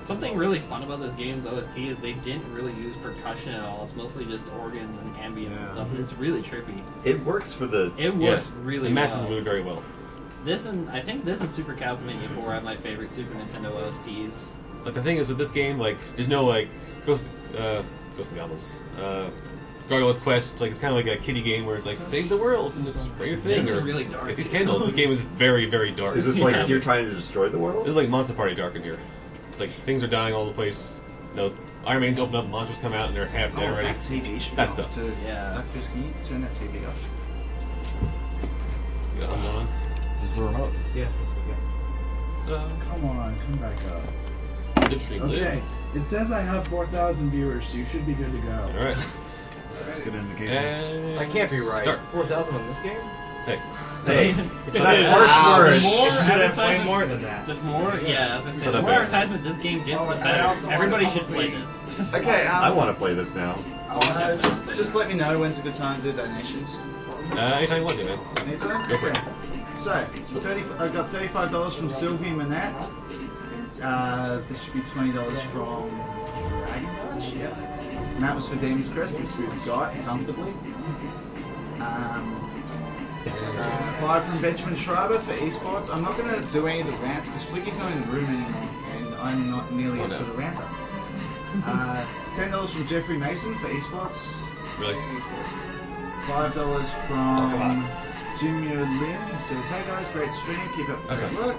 Something really fun about this game's OST is they didn't really use percussion at all. It's mostly just organs and ambience and stuff, and it's really trippy. It works for the... It works really well. It matches the mood very well. This and I think this and Super Castlevania 4 are my favorite Super Nintendo OSTs. Like the thing is with this game, like there's no like Ghost of the Goblins, Gargoyle's Quest. Like it's kind of like a kiddie game where it's like save the world and just spray your thing. This or is really dark. Get these candles. This game is very very dark. Is this like you're trying to destroy the world? This is like Monster Party dark in here. It's like things are dying all over the place. No, Iron Man's open up, monsters come out and they're half dead already. That TV should be That off stuff. too. Yeah. That fist, can you turn that TV off? You got them on. Is the remote? Yeah, let's go. Come on, come back up. Live stream, Okay, live. it says I have 4,000 viewers, so you should be good to go. All right. That's a good indication. And That can't be right. Start. 4,000 on this game? Hey. Hey, It's that's not- worse. More It should have way advertisement, more than that. the more, yeah, I was gonna say, So the that more bad. advertisement this game gets, the I better. also Everybody wanna should play probably- this. Okay, I want to play this now. just let me know when's a good time to do donations. Anytime you want to, man. Anytime? Go for it. So, I got $35 from Sylvie Manette. This should be $20 from Dragon Dodge. Yep. And that was for Demon's Crest, which we've got comfortably. 5 from Benjamin Schreiber for esports. I'm not going to do any of the rants because Flicky's not in the room anymore, and I'm not nearly as good a ranter. $10 from Jeffrey Mason for esports. Really? $5 from Jim Lin, who says, "Hey guys, great stream, keep up the great work."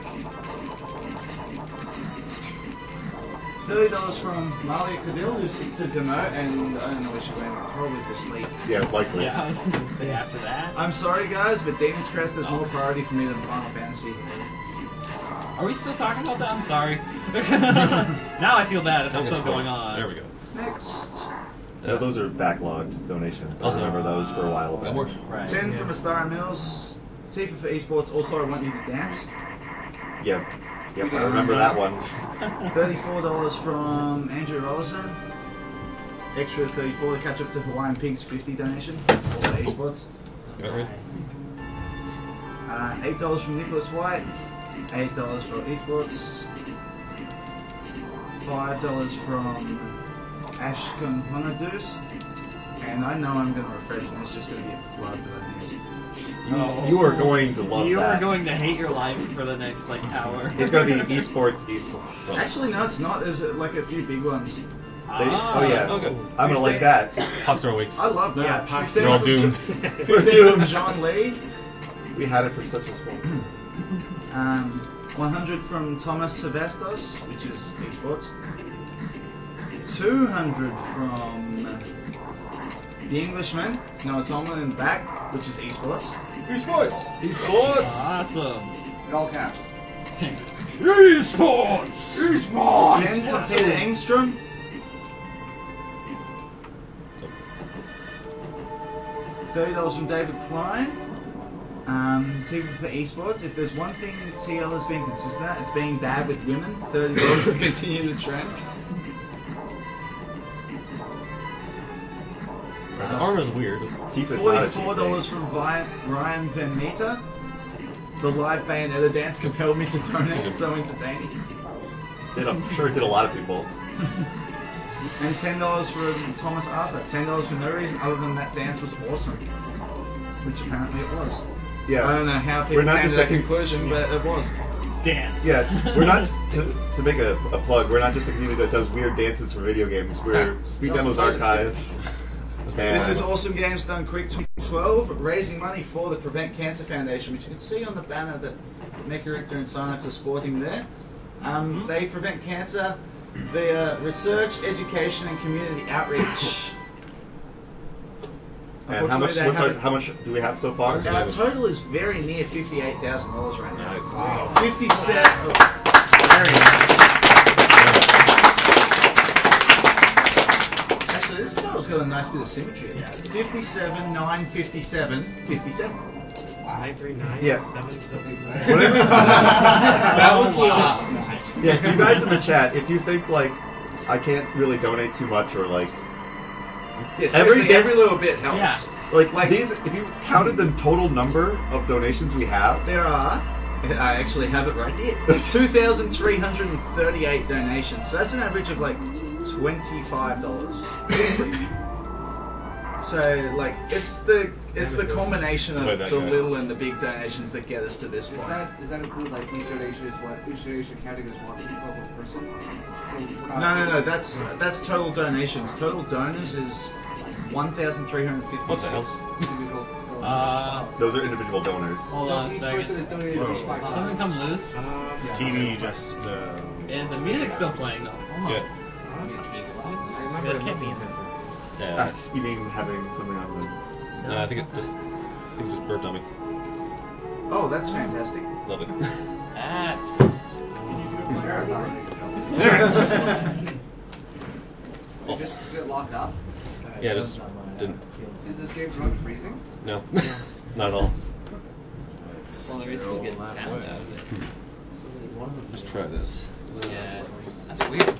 $30 from Malia Cadil, who's to demote, and I don't know where she went, probably to sleep. Yeah, likely. Yeah, I was gonna say after that. I'm sorry guys, but Demon's Crest is more priority for me than Final Fantasy. Are we still talking about that? I'm sorry. Now I feel bad if that's still going on. There we go. Next. No, those are backlogged donations. I Also- remember those for a while Got back. more? Right. 10 from Astara Mills. Tifa for esports, also I want you to dance. Yeah. Yep, I remember that one. $34 from Andrew Rollison. Extra 34 to catch up to Hawaiian Pink's 50 donation for esports. You got it? $8 from Nicholas White. $8 for esports. $5 from Ashcom Honadoost. And I know I'm going to refresh and it's just going to be a flood that I've missed. You are going to love You that. are going to hate your life for the next like hour. It's going to be esports. So Actually, no, it's not. There's like a few big ones. oh yeah, Oh, good. I'm going to like that. Popstar Weeks. I love that. Yeah, 15 They're all from doomed. 15 from John Lee. We had it for such a small. 100 from Thomas Sevastos, which is esports. 200 from The Englishman, Noah Tomlin back, which is esports. Esports! Esports! Awesome. In all caps. Esports. 10 for Peter Engstrom. $30 from David Klein. TV for esports. If there's one thing TL has been consistent at, it's being bad with women. $30 to continue the trend. The armor's weird. Tifa's not a cheap $44 from Ryan Van Meter. The live Bayonetta dance compelled me to donate. It's so entertaining. I'm sure it did a lot of people. And $10 from Thomas Arthur. $10 for no reason other than that dance was awesome. Which apparently it was. Yeah. I don't know how We're people not came just to that making- conclusion, but it was. Dance. Yeah, we're not to make a plug. We're not just a community that does weird dances for video games. We're Speed Demos Archive. This is Awesome Games Done Quick 2012, raising money for the Prevent Cancer Foundation, which you can see on the banner that Mecha Richter and Synops are sporting there. They prevent cancer via research, education, and community outreach. And how much do we have so far? Our total is very near $58,000 right now. Nice. Wow. 57. Very nice. Actually, this style's got a nice bit of symmetry about it. 57, 9, 57, 57. 939 Yes. 779. Whatever. That was last night. Yeah, you guys in the chat, if you think like I can't really donate too much or like Yeah, seriously, Every- every little bit helps. Yeah. like these, if you counted the total number of donations we have, There are I actually have it right here. 2,338 donations. So that's an average of like $25. So like it's the combination of the little and the big donations that get us to this point. Does that include like each donation is what each donation counting as one equal person? So No. That's total donations. Total donors is 1,356. What the hell? individual. Those are individual donors. Hold So on a each person second. is donated each $5. Something come loose? TV just. Yeah, the music's still playing though. Hold on. Yeah. That can't be in Yeah. You mean having something on No, I think it just burped on me. Oh, that's fantastic. Love it. That's. You just get locked up. Yeah, just didn't. Is this game run freezing? No, not at all. Well, there is still getting sound out of it. Let's try this. Yeah, that's weird.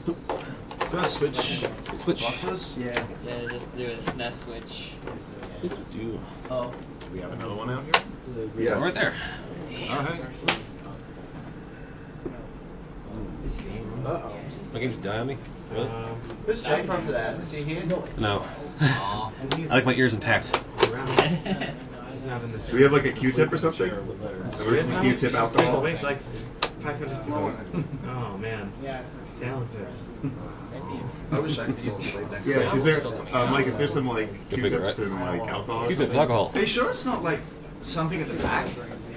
Do I switch Switch. boxes? Yeah. Yeah, just do a SNES switch. Do. Oh. Do we have another one out here? Yes. Right there. Alright. My game's die on me. Really? Who's J-Pro for that? Is he here? No. I like my ears intact. Do we have like a Q-tip or something? Where's the Q-tip alcohol? Wait, like 5 minutes ago. Oh man. Talented. I wish I could fall asleep next Yeah, is there, Mike, is there some like Good figure, Q-tips right? and like alcohol? or Q-tips, something? alcohol. Are you sure it's not like something at the back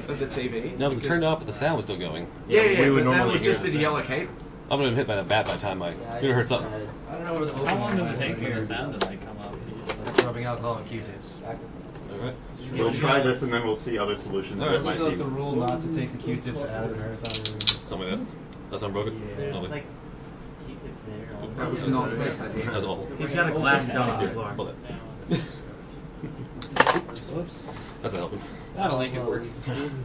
of the TV? No, it was turned off, but the sound was still going. Yeah, we would but that normally would just hear be the the yellow cape. I would have been hit by the bat by the time I would have heard something. I don't know what how long does it take for your sound to like come up? That's rubbing alcohol and Q-tips. Alright. We'll try this and then we'll see other solutions Alright. that might Isn't be. the rule not to take the Q-tips out of the marathon room? Something like that. That's not broken? Lovely. That was not the best idea. That was awful. He's got a glass down on the floor. Hold it. Whoops. That's not helping. That'll make it work.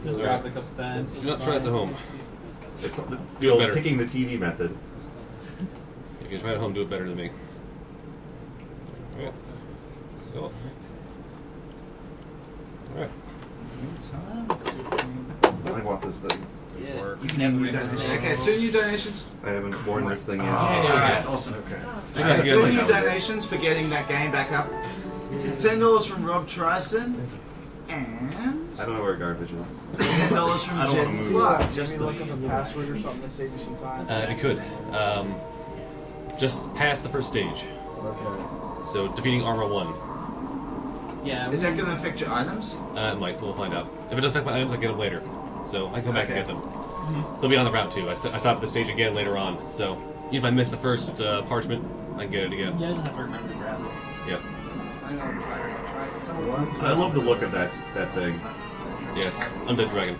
Drop it a couple times. Do not try this at home. It's Do it still better. picking the TV method. If you try it at home, do it better than me. Alright. Go off. Alright. I want this thing. Yeah, you can have a Donation. Okay, 2 new donations. I haven't worn this thing yet. Alright, awesome. Guys, 2 good. new donations for getting that game back up. $10 from Rob Trison. And I don't know where garbage is. $10 from I don't wanna Jen move. Clark. Just the password or something to save you some time. If you could, just pass the first stage. So defeating Armor 1. Yeah. Is that going to affect your items? It might. We'll find out. If it doesn't affect my items, I'll get them later. So I can come back and Okay. get them. They'll be on the route too. I stopped at the stage again later on. So even if I miss the first parchment, I can get it again. Yeah, I just have to remember to grab it. Yeah. I know, I'll try it. I love the look of that thing. Yes. Undead Dragon.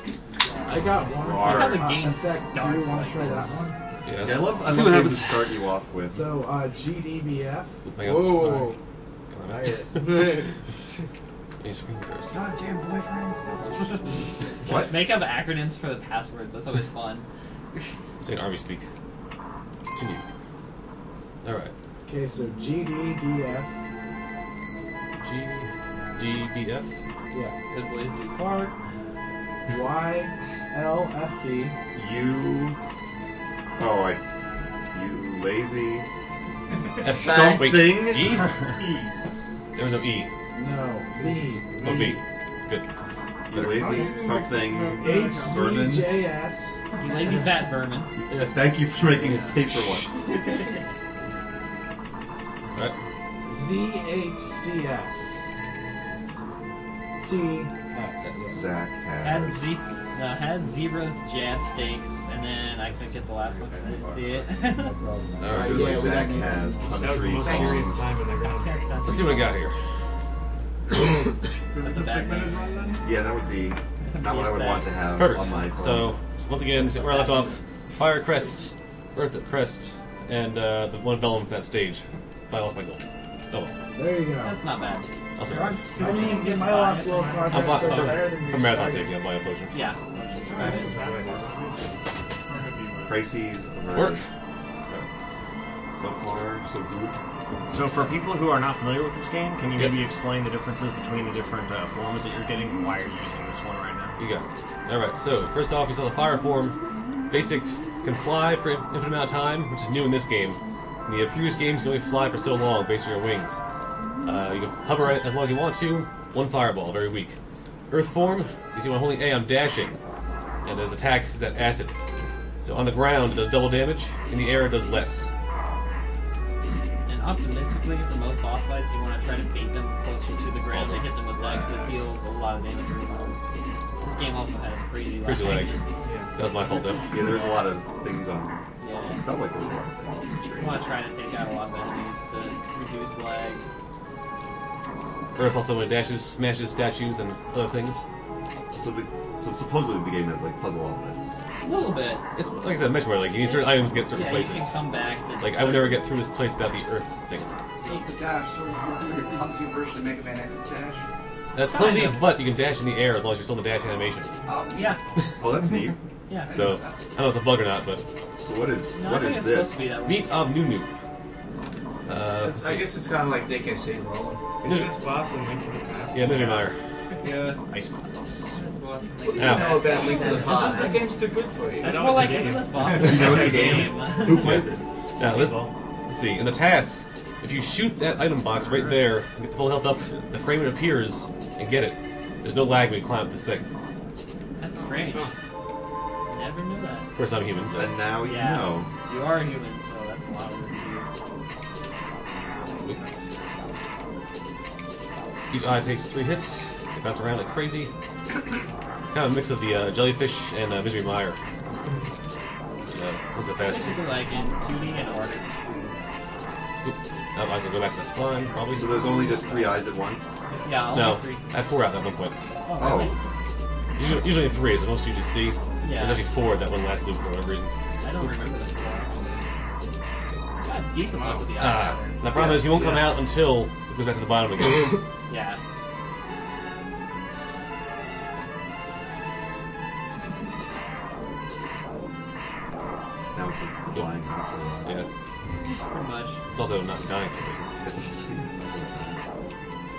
I got one. Look how the game Effect 2, starts want like to try that this. one? Yes. Yeah, I love See what games happens. to start you off with. So, GDBF. Hang on. Whoa. Sorry. You scream first. Goddamn boyfriends. What? Make up acronyms for the passwords. That's always fun. Say an army speak. Continue. Alright. Okay, so GDDF. GDBF. Yeah. Good boys do fart. YLFB. You lazy Wait, something. E? There was no E. No. B. Oh, V. Good. You lazy something. Vermin. HCJS. You lazy fat vermin. Thank you for making a safe for one. Alright. ZHCS. CS. Zach has. Had zebras, jab steaks, and then I couldn't get the last one because I didn't see it. Alright. So like Zach has That was the country most serious songs. time in the ground. Let's see what I got here. That's a bad name. Yeah, that would be not what I would want to have Perfect. on my phone. So, once again, where I left off, Fire Crest, Earth at Crest, and the one vellum for that stage. I lost my goal. Oh well. There you go. That's not bad. Also, There aren't too I many mean, good my last little buys. progress was better than for your marathon second. safety, I'm buying a potion. Yeah. Crises Work. averted. So far, so good. So for people who are not familiar with this game, can you maybe explain the differences between the different forms that you're getting and why you're using this one right now? You got it. Alright, so first off, we saw the fire form. Basic can fly for an infinite amount of time, which is new in this game. In the previous games, you can only fly for so long based on your wings. You can hover as long as you want to. One fireball, very weak. Earth form, you see when holding A, I'm dashing. And his attack is that acid. So on the ground, it does double damage. In the air, it does less. And optimistically, for most boss fights, you want to try to bait them closer to the ground and hit them with legs. It deals a lot of damage really well. This game also has crazy legs. Yeah. That was my fault, though. Yeah, there's a lot of things on. Yeah. It felt like there was a lot of things. You want to try to take out a lot of enemies to reduce lag. Earth also when it dashes, smashes statues and other things. So supposedly the game has like puzzle elements. A little bit. It's like I said, Metroid. Like you need certain items to get certain Yeah, places. you can come back to. Like I would never get through this place without the Earth thing. So the dash sort of works like a clumsy version of Mega Man X's dash. That's clumsy, but you can dash in the air as long as you're still in the dash animation. Oh, Yeah. Oh, that's neat. Yeah. So I don't know if it's a bug or not, but So what is No, I what think is it's supposed this? to be that way. meat of Nunu. Let's I see. guess it's kind of like DKC rolling. Is this boss in Link to the Past? Yeah, Misery Mire. Yeah. Ice What do you Ow. know about Link to the Past? That game's too good for you. It's know more it's a like, game. isn't this boss? You know it's a game. Who plays it? Now let's see. In the tasks, if you shoot that item box right there and get the full health up, the frame it appears and get it. There's no lag when you climb up this thing. That's strange. Never knew that. Of course, I'm human, so. And now you Yeah. know. You are a human, so that's a lot of review. Each eye takes 3 hits. They bounce around like crazy. It's kind of a mix of the jellyfish and Misery Mire. Look at that. Basically like in 2D and order. I was gonna go back to the slime, probably. So there's only just 3 eyes at once. Yeah, only No, 3. I had 4 out at one point. Oh, really? Usually 3 is the most you usually see. Yeah. There's actually 4 at that one last loop for whatever reason. I don't remember this before, actually. Got decent luck with the eye Ah, pattern. the problem is he won't come out until it goes back to the bottom again. Yeah. Now it's a flying hopper. Yeah. Pretty much. It's also not dying for me. It's also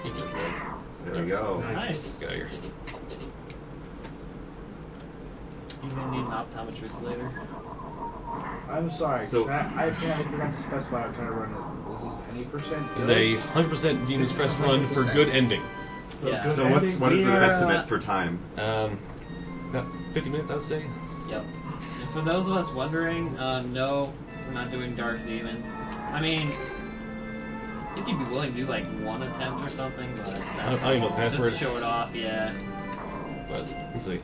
Keep those guys. there we go. Nice. Get out of here. He's gonna need an optometrist later. I'm sorry, So- 'cause I apparently forgot to specify what kind of run this is. This is any percent It's good? a 100% Demon's This is Crest run for 100%. good ending. Yeah. good So what is ending. the We are, estimate for time? About 50 minutes, I would say. Yep. And for those of us wondering, no, we're not doing Dark Demon. I mean, if you'd be willing to do like one attempt or something, but I don't even know the password. Just to show it off, yeah. But let's see.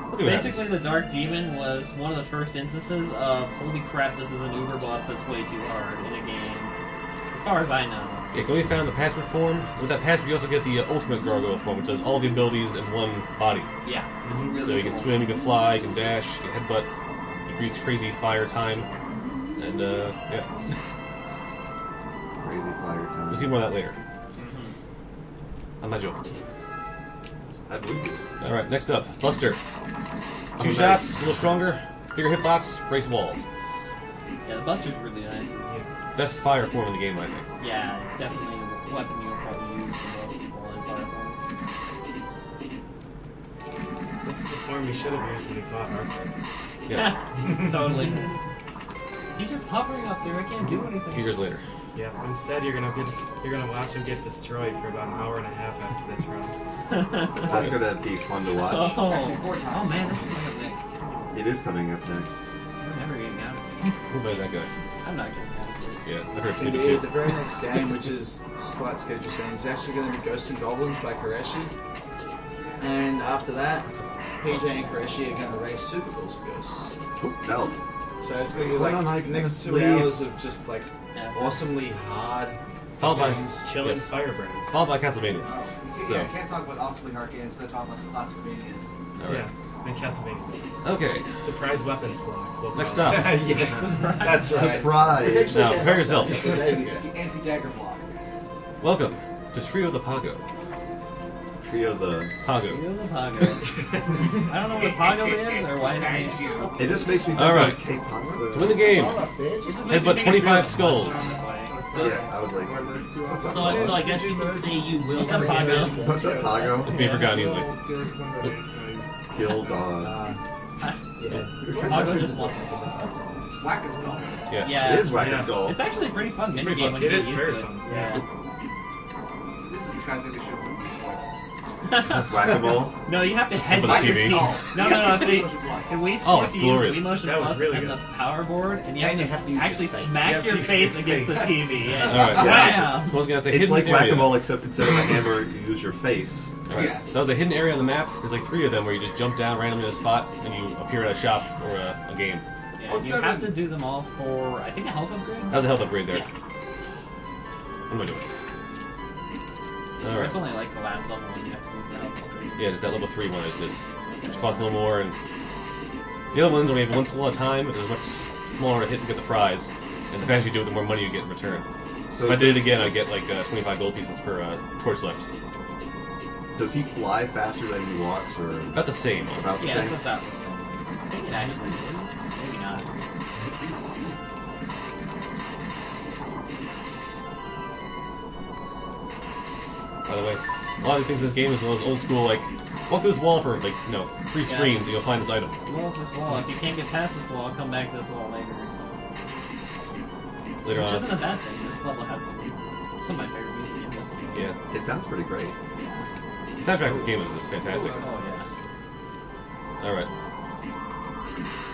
Let's see what Basically, the Dark Demon was one of the first instances of holy crap, this is an Uber boss that's way too hard in a game. As far as I know. happens. Yeah, can we found the password form? With that password, you also get the ultimate gargoyle form, which does all the abilities in one body. Yeah. It's really So you can cool. swim, you can fly, you can dash, you can headbutt, you breathe crazy fire time, and yeah. Crazy fire time. We'll see more of that later. Mm-hmm. I'm not joking. I believe you. Alright, next up, Buster. 2 nice. shots, a little stronger, bigger hitbox, breaks walls. Yeah, the Buster's really nice. It's, Best fire form in the game, I think. yeah, definitely the weapon you'll probably use the most while in fire form. This is the form we should have used when we fought Arthur. Yes. Totally. He's just hovering up there. I can't do anything. Years later. Yeah. Instead, you're gonna watch him get destroyed for about an hour and a half after this run. That's gonna be fun to watch. Oh, Actually, 4 times. oh man, this is coming up next. It is coming up next. We're never getting out. Who played that guy? I'm not getting out. Yeah, I've heard And Super the very next game, which is slight schedule change, is actually going to be Ghosts and Goblins by Koreshi. And after that, PJ and Koreshi are going to race Super Balls of Ghosts. No. So it's going to be Put like on the Icon next 2 Sleep. hours of just like Yeah. awesomely hard Followed by, games. Killing yes. Firebrand. Followed by Castlevania. So. Yeah, can't talk about awesomely hard games without talking about the classic Mania games. Alright. Yeah. And Castlevania. Okay, Surprise weapons block. We'll next call it. up. Yes, that's right. Surprise! Now, prepare yourself. A couple days ago. The anti-dagger block. Welcome to Trio the Pago. Trio the. Pago. Feel the Pago. I don't know what Pago is or why his name's so. It just makes me think Alright. of K-pop. To win the game, Headbutt headbutt 25 skulls. So, Yeah, I was like, so I guess you could say you will the Pago. what's up, Pago? It's being forgotten easily. Kill dog. Hoggo just wants it. It's whack a skull. Yeah. Yeah. It is Whack a Skull. It's actually a pretty fun pretty minigame fun. when you It get is used very to it. fun. Yeah. So this is the kind of thing they should do in esports. Whack-a-mole. No, you have to Flip head of the TV. No, it's in Wii Sports Oh, it's you glorious. use Wii Motion That was Plus really and good. the power board, and you have And to, you have to use your actually face. smack You have to your use face your against face. the TV. Yeah. Alright. Wow. So once again, that's a It's hidden like area. Whack-a-mole, except instead of a hammer, you use your face. Alright. Yes. So that was a hidden area on the map. There's like 3 of them where you just jump down randomly in a spot and you appear at a shop or a game. Yeah, you have to do them all for, I think, a health upgrade? That was a health upgrade there. Yeah. What am I doing? Or Alright. it's only like the last level when you have to move the health upgrade. Yeah, just that level 3 one I just did. Which costs a little more, and the other ones when you have one skull at a time, it was much smaller to hit and get the prize. And the faster you do it, the more money you get in return. So If I did it again, I'd get like 25 gold pieces per torch left. Does he fly faster than he walks, or About the same. Also. about the Yeah, it's same? about the same. I think it actually is. Maybe not. By the way, a lot of these things in this game is one of those old school, like, walk through this wall for, like, 3 screens and you'll find this item. Well, this wall, if you can't get past this wall, come back to this wall later. Later on. Which isn't a bad thing. This level has some of my favorite music in this game. Yeah. It sounds pretty great. The soundtrack of this game is just fantastic. Oh, yeah. Alright.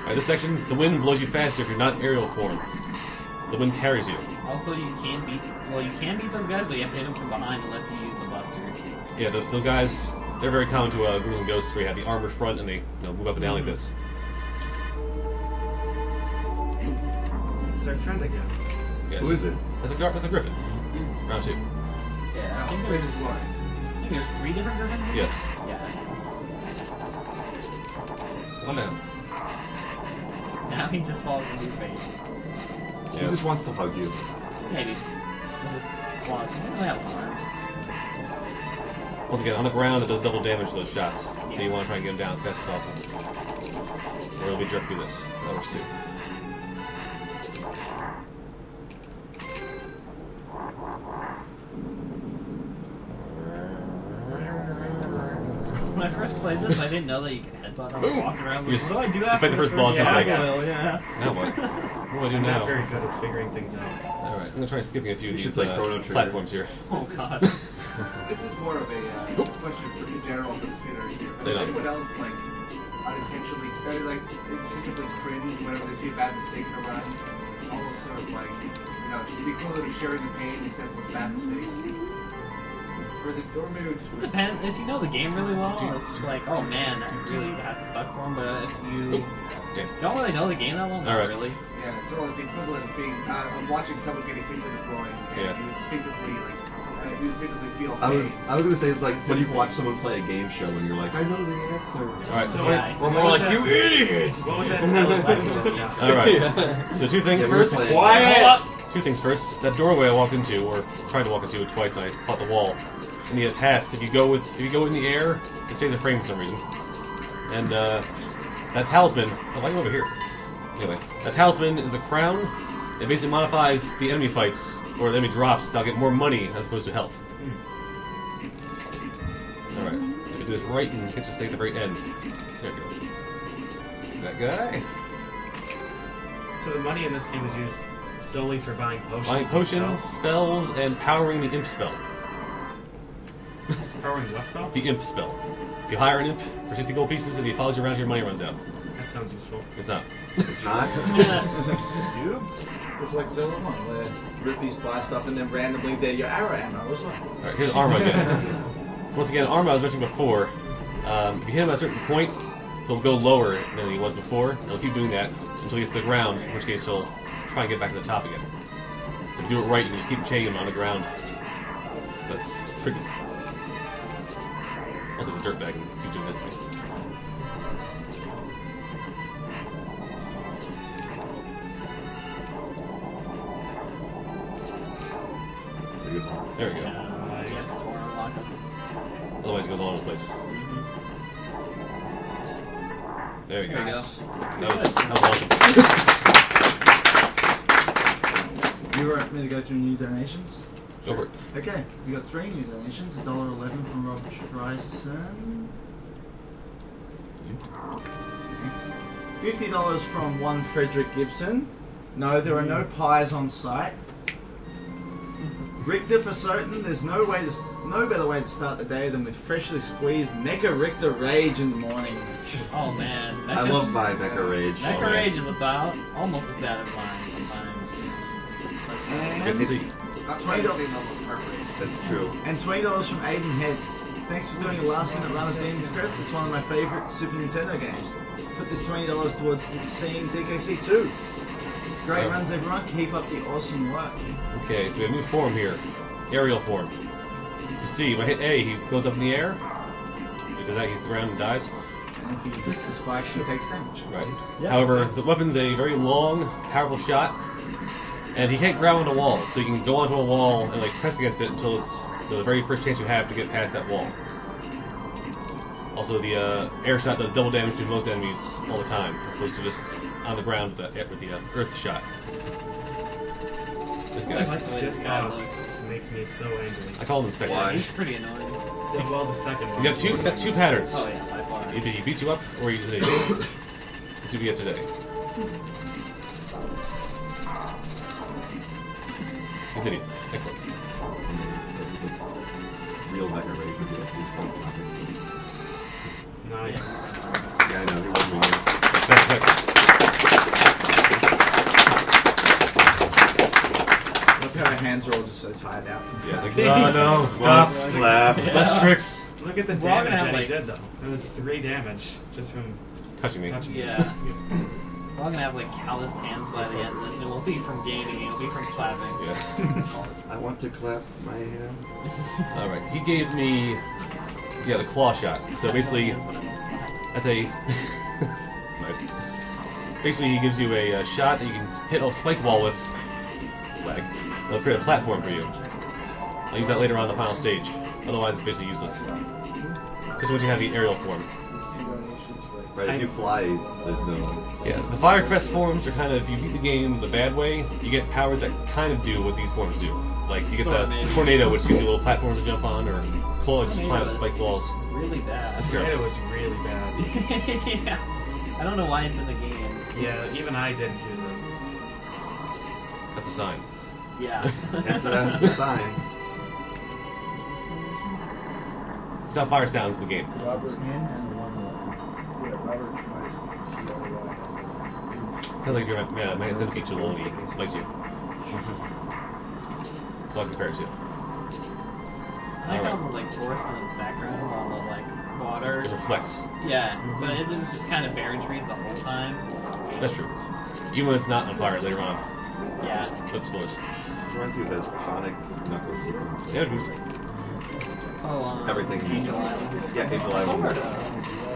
Alright, this section, the wind blows you faster if you're not in aerial form. So the wind carries you. Also, you can beat those guys, but you have to hit them from behind unless you use the buster. Yeah, those guys, they're very common to Ghouls and Ghosts, where you have the armored front and they move up and down like this. It's our friend again. Yeah, Who is it? That's a griffin. Round 2. Yeah, I think there's 3 different griffins here? Yes. Yeah. One down. Now he just falls in your face. He Yeah. just wants to hug you. Maybe. With his claws. He doesn't really have arms. Once again, on the ground, it does double damage to those shots. So you want to try and get him down as fast as possible. Or it'll be jerk through this. That works too. When I first played this, I didn't know that you could headbutt. I was walking around like, You what do I do you after fight the first boss, it's like, yeah. now what? What do I do I'm now? not very good at figuring things out. Alright, I'm gonna try skipping a few of You these should, like, Chrono Trigger. platforms here. Oh god. This is more of a question for in general for the speedrunners here. Does Yeah. anyone else like unintentionally, like instinctively cringe whenever they see a bad mistake in a run? Almost sort of like, the equivalent of sharing the pain except with bad mistakes. Or is it, or maybe it's It depends. If you know the game really well, it's just like, oh man, that really has to suck for him. But if you Damn. don't really know the game that well, not Alright. really. Yeah, it's sort of like the equivalent of being of watching someone get a hit to the groin, and Yeah. you instinctively feel I pain. was gonna say it's like when you watch someone play a game show and you're like, I know the answer. Alright, so Yeah. we're more like, you idiot! What was that talisman you just got? Alright, so 2 things Yeah, we were first. playing- Quiet! 2 things first. That doorway I walked into, or tried to walk into it twice, and I caught the wall. And the tasks, if you go in the air, it stays a frame for some reason. And that talisman, oh, why are you over here? Anyway, that talisman is the crown. It basically modifies the enemy fights, or the enemy drops. They'll get more money as opposed to health. Alright, I'm gonna do this right and catch a stay at the very end. There we go. See that guy? So the money in this game is used solely for buying potions. Buying and potions, spells? spells, and powering the imp spell. Powering what spell? The imp spell. You hire an imp for 60 gold pieces, and he follows you around till your money runs out. That sounds useful. It's not. It's not. It's like Zelda 1, where Rippies buy stuff and then randomly they're your arrow ammo as well. Alright, here's Arma again. So once again, Arma I was mentioning before, if you hit him at a certain point, he'll go lower than he was before, and he'll keep doing that until he gets to the ground, in which case he'll try and get back to the top again. So if you do it right, you can just keep chaining him on the ground. That's tricky. Also, he's a dirtbag and keeps doing this to me. There we go. Otherwise, it goes all over the place. There you go. Nice. That was awesome. You ready for me to go through new donations? Go for it. Okay, we got 3 new donations. $1.11 from Rob Tryson. $50 from one Frederick Gibson. No, there are no pies on site. Richter for certain. There's no better way to start the day than with freshly squeezed Mecha Richter Rage in the morning. Oh man, I love my Mecha Rage. Mecha Rage is about almost as bad as mine sometimes. And That's why they say almost perfect. That's true. And $20 from Aiden Head. Thanks for doing a last-minute run of Demon's Crest. It's one of my favourite Super Nintendo games. Put this $20 towards seeing DKC 2. Great runs, everyone. Keep up the awesome work. Okay, so we have a new form here. Aerial form. So see, when I hit A, he goes up in the air. He does that, he hits the ground and dies. And if he hits the spikes, he takes damage. Right. Yeah, However, makes sense. the weapon's a very long, powerful shot, and he can't grab onto walls, so you can go onto a wall and like press against it until it's the very first chance you have to get past that wall. Also, the air shot does double damage to most enemies all the time, as opposed to just on the ground with the earth shot. This I guy, like the way This this guy boss looks. makes me so angry. I call him the second. Why? He's pretty annoying. Well, the second one. He's got two patterns. Oh yeah, by far. Either he beats you up, or he's an idiot. Let's see what we get today. He's an idiot. Excellent. Real Mecha Rage would be a huge point. Nice. Yeah, I know, he won me. That's right. Look how our hands are all just so tired out from Yeah, it's like, time. no, stop. Must clap. Less tricks. Look at the We're all gonna damage have, that he like, did, though. It was 3 damage just from Touching me. touching Yeah. We're all gonna have like calloused hands by the end of this, and it won't be from gaming, it'll be from clapping. Yeah. I want to clap my hand. Alright, he gave me, the claw shot. So basically, That's what I must clap. that's a... nice. Basically, he gives you a shot that you can hit a spike wall with. Lag. It'll create a platform for you. I'll use that later on in the final stage. Otherwise, it's basically useless. Just once you have the aerial form. Right, if you fly, there's no... Yeah, the Fire Crest forms are kind of, if you beat the game the bad way, you get powers that kind of do what these forms do. Like, you get Sort of, the maybe. Tornado, which gives you little platforms to jump on, or claws to climb up spike walls. Really bad. That's Tornado terrible. was really bad. Yeah. I don't know why it's in the game. Yeah, even I didn't use it. That's a sign. Yeah. That's a sign. It's how fire sounds in the game. Robert tries. Sounds like you're man sends you to Lonely. Likes you. That's all it compares to. I like all the like forest in the background, all the like water. It reflects. Yeah, but it was just kind of barren trees the whole time. That's true. Even when it's not on fire later on. Yeah. It explodes. Reminds me of that Sonic Knuckles sequence. Damage boost. Oh, Everything. Angel Island. Yeah, Angel Island. Sort of.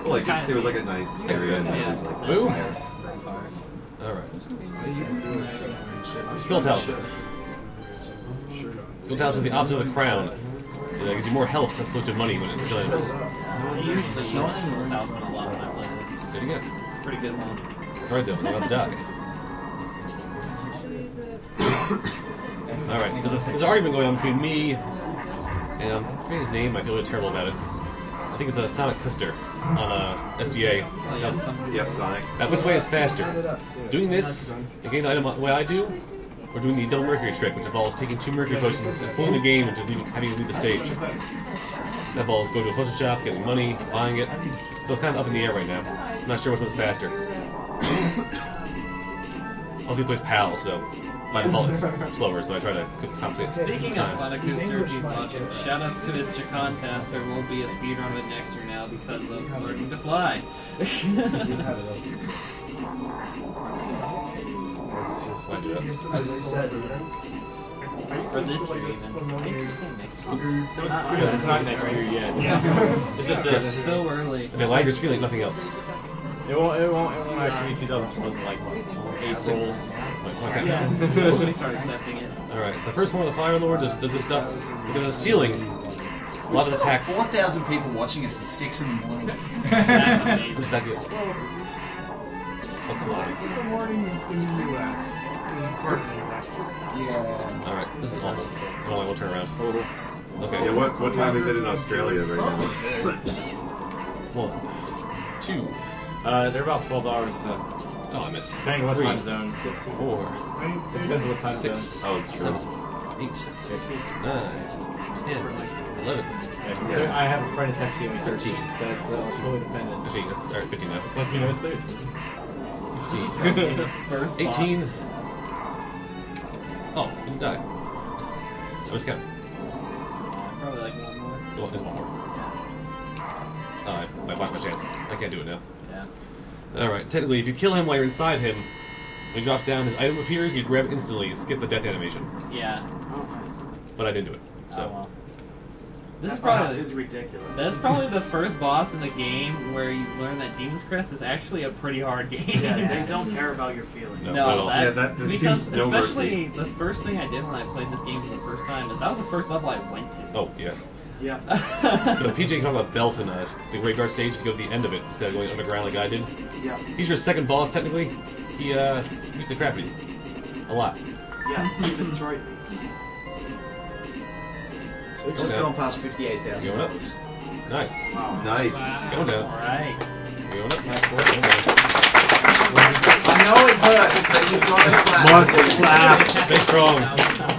Well, like, there was like a nice area and there was like Boom. fire. Alright. Skill Talisman. Skill Talisman is the opposite of the crown. It gives you more health as opposed to money when it kills enemies. I usually use the talisman a lot when I play this. Good again. It's a pretty good one. That's right though, it's not about to die. Alright, there's an argument going on between me and I'm forgetting his name, I feel really terrible about it. I think it's a Sonic Custer on SDA. Oh yeah, some Yep, Sonic. Which way is faster? Doing this and getting the item the way I do, or doing the double Mercury trick, which involves taking 2 Mercury potions and fooling the game into having to leave the stage. That involves going to a potion shop, getting money, buying it. So it's kind of up in the air right now. I'm not sure which one's faster. Also, he plays PAL, so by default it's slower, so I try to compensate. Speaking of times. Sonic Booster, if he's watching, shoutouts to this contest. There will be a speedrun of it next year now because of learning to fly. Why do that? As I said, For this year, even. Maybe you're saying next year. It's not next year yet. It's just It's so early. Okay, lag your screen like nothing else. It won't actually be 2000 like April. Okay. Yeah, that's when he started accepting it. Alright, so the first one of the Fire Lord does this stuff. There's a ceiling. A lot of attacks. 4,000 people watching us at 6 in the morning. That's amazing. Who's that good? Oh, come on. in the morning in the U.S. Part of the U.S. Yeah. Alright, this is awful. Hold on, we'll turn around. Okay. Yeah, what time is it in Australia right now? 1, 2, They're about $12. Oh, I missed. Depending on what 3, time zone. 4, It depends on what time 6, zone. Oh, it's 7, true. 8, 9, 10, 11. Yeah. I have a friend that's actually only 13. So it's totally dependent. Actually, that's alright, 15 now. It's like he knows theirs. 16. The first 18. Oh, didn't die. I was counting. Probably like one more. Well, there's one more. I watched my chance. I can't do it now. Yeah. Alright, technically, if you kill him while you're inside him, when he drops down, his item appears, you grab it instantly, skip the death animation. Yeah. But I didn't do it. So. Oh, well. This That is probably boss is ridiculous. That's probably the first boss in the game where you learn that Demon's Crest is actually a pretty hard game. Yeah, they don't care about your feelings. No, not at all. That because seems no especially mercy. the first thing I did when I played this game for the first time is that was the first level I went to. Oh, yeah. Yeah. The PJ can talk about Belf in the Graveyard stage if you go to the end of it instead of going underground like I did. Yeah. He's your second boss, technically. He used the crap out of you. A lot. Yeah, he destroyed me. So we've just gone past $58,000. Going up. Nice. Wow. Nice. Going down. Alright. Going up. I know it hurts, but you've got it flat. Must clap. Stay strong.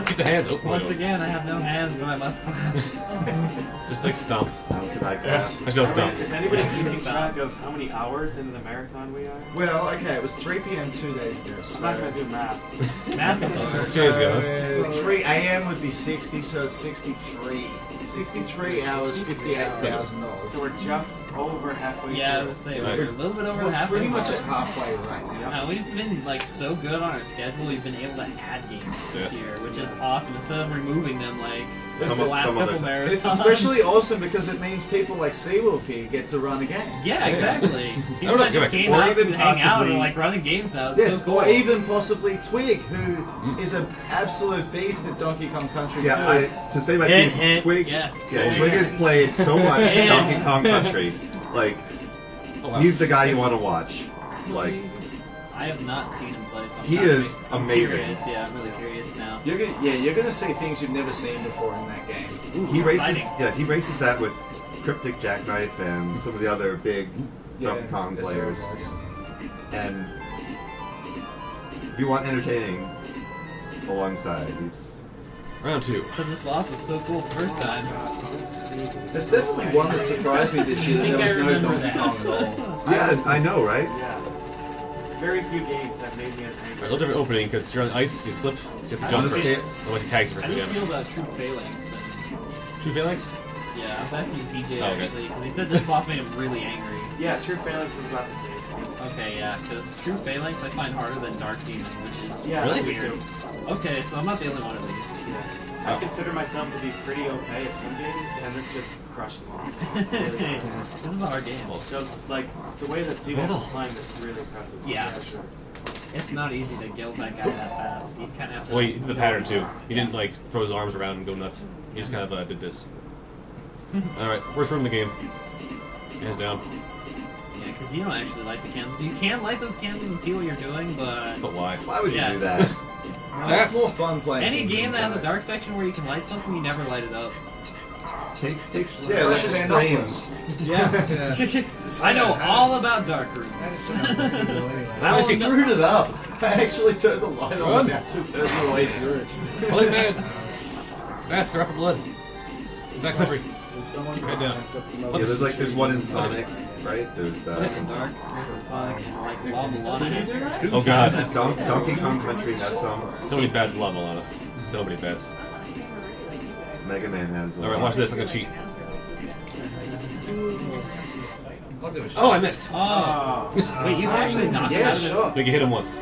Keep the hands open. Once again, I have no hands in my left clap. Just like stomp. How could I clap? I should stomp. Is anybody keeping track of how many hours into the marathon we are? Well, okay, it was 3 p.m. 2 days ago. I'm So not going to do math. Math is over. 2 days ago. 3 a.m. would be 60, so it's 63. 63 hours, $58,000. So we're just over halfway Yeah, I through. was gonna say, Nice. we're a little bit over We're halfway pretty much mark. at halfway right now. Now, we've been like so good on our schedule, we've been able to add games this Yeah. year, which is awesome, instead of removing them like It's the some last other couple time. marathons. It's especially awesome because it means people like Seawolf here get to run again. Yeah, exactly. People no, that just give it- came or out even to hang out and possibly- like running games now. It's Yes, so cool. or even possibly Twig, who is an absolute beast at Donkey Kong Country Yeah, too. to say my Hint, piece, hint. Twig. Yes. Yeah, Twig has played so much Hint. Donkey Kong Country. Like, Oh, wow. he's the guy you want to watch. Like, I have not seen him play, so I'm He kinda is amazing. Curious. Yeah, I'm really curious now. You're gonna see things you've never seen before in that game. he races. exciting. Yeah, he races that with Cryptic Jackknife and some of the other big Donkey Kong that's players. what it was. And if you want entertaining alongside, he's Round 2. Because this boss was so cool the first time. There's definitely one that surprised me this year. That I there was think I no remember Donkey that. Kong at all. yeah, I know, right? Yeah. Very few games have made me as angry. A little different opening because you're on the ice, you slip, so you have to jump first. understand. Otherwise, he tags you for How 3 do you feel damage. about True Phalanx then? True Phalanx? Yeah, I was asking you PJ Oh, okay. actually, because he said this boss made him really angry. Yeah, True Phalanx was about the same. Okay, yeah, because True Phalanx I find harder than Dark Demon, which is Yeah, Really? me weird. too. Okay, so I'm not the only one at least. Yeah. Oh. I consider myself to be pretty okay at some games, and this just crushed me. Really hard. This is a hard game. So, like, the way that Seawolf is playing this is really impressive. Yeah, for sure. It's not easy to kill that guy that fast. You kind of have to. Well, he did the pattern too. He didn't like throw his arms around and go nuts. He just kind of did this. Alright, worst room in the game. Hands down. Yeah, because you don't actually light the candles. You can light those candles and see what you're doing, but But why? Why would you Yeah. do that? It's more fun playing. any things game in that has a dark. dark section where you can light something, you never light it up. Takes Yeah, like precious Sandopolis. Yeah. I know all about dark rooms. I screwed it up. I actually turned the light on about 2/3 of the way through it. Holy man! That's they're out for blood. It's back country. Keep your head down. Yeah, there's one in Sonic, right? There's Dark, there's a Sonic, and like Lava Lana has two. Oh god. Donkey Kong Country has some. So many bats in Lava Lana. So many bats. Mega Man has. Alright, watch this. I'm gonna cheat. Oh, I missed. Oh. Wait, you can actually knock it Yeah, out of this? sure. They can hit him once.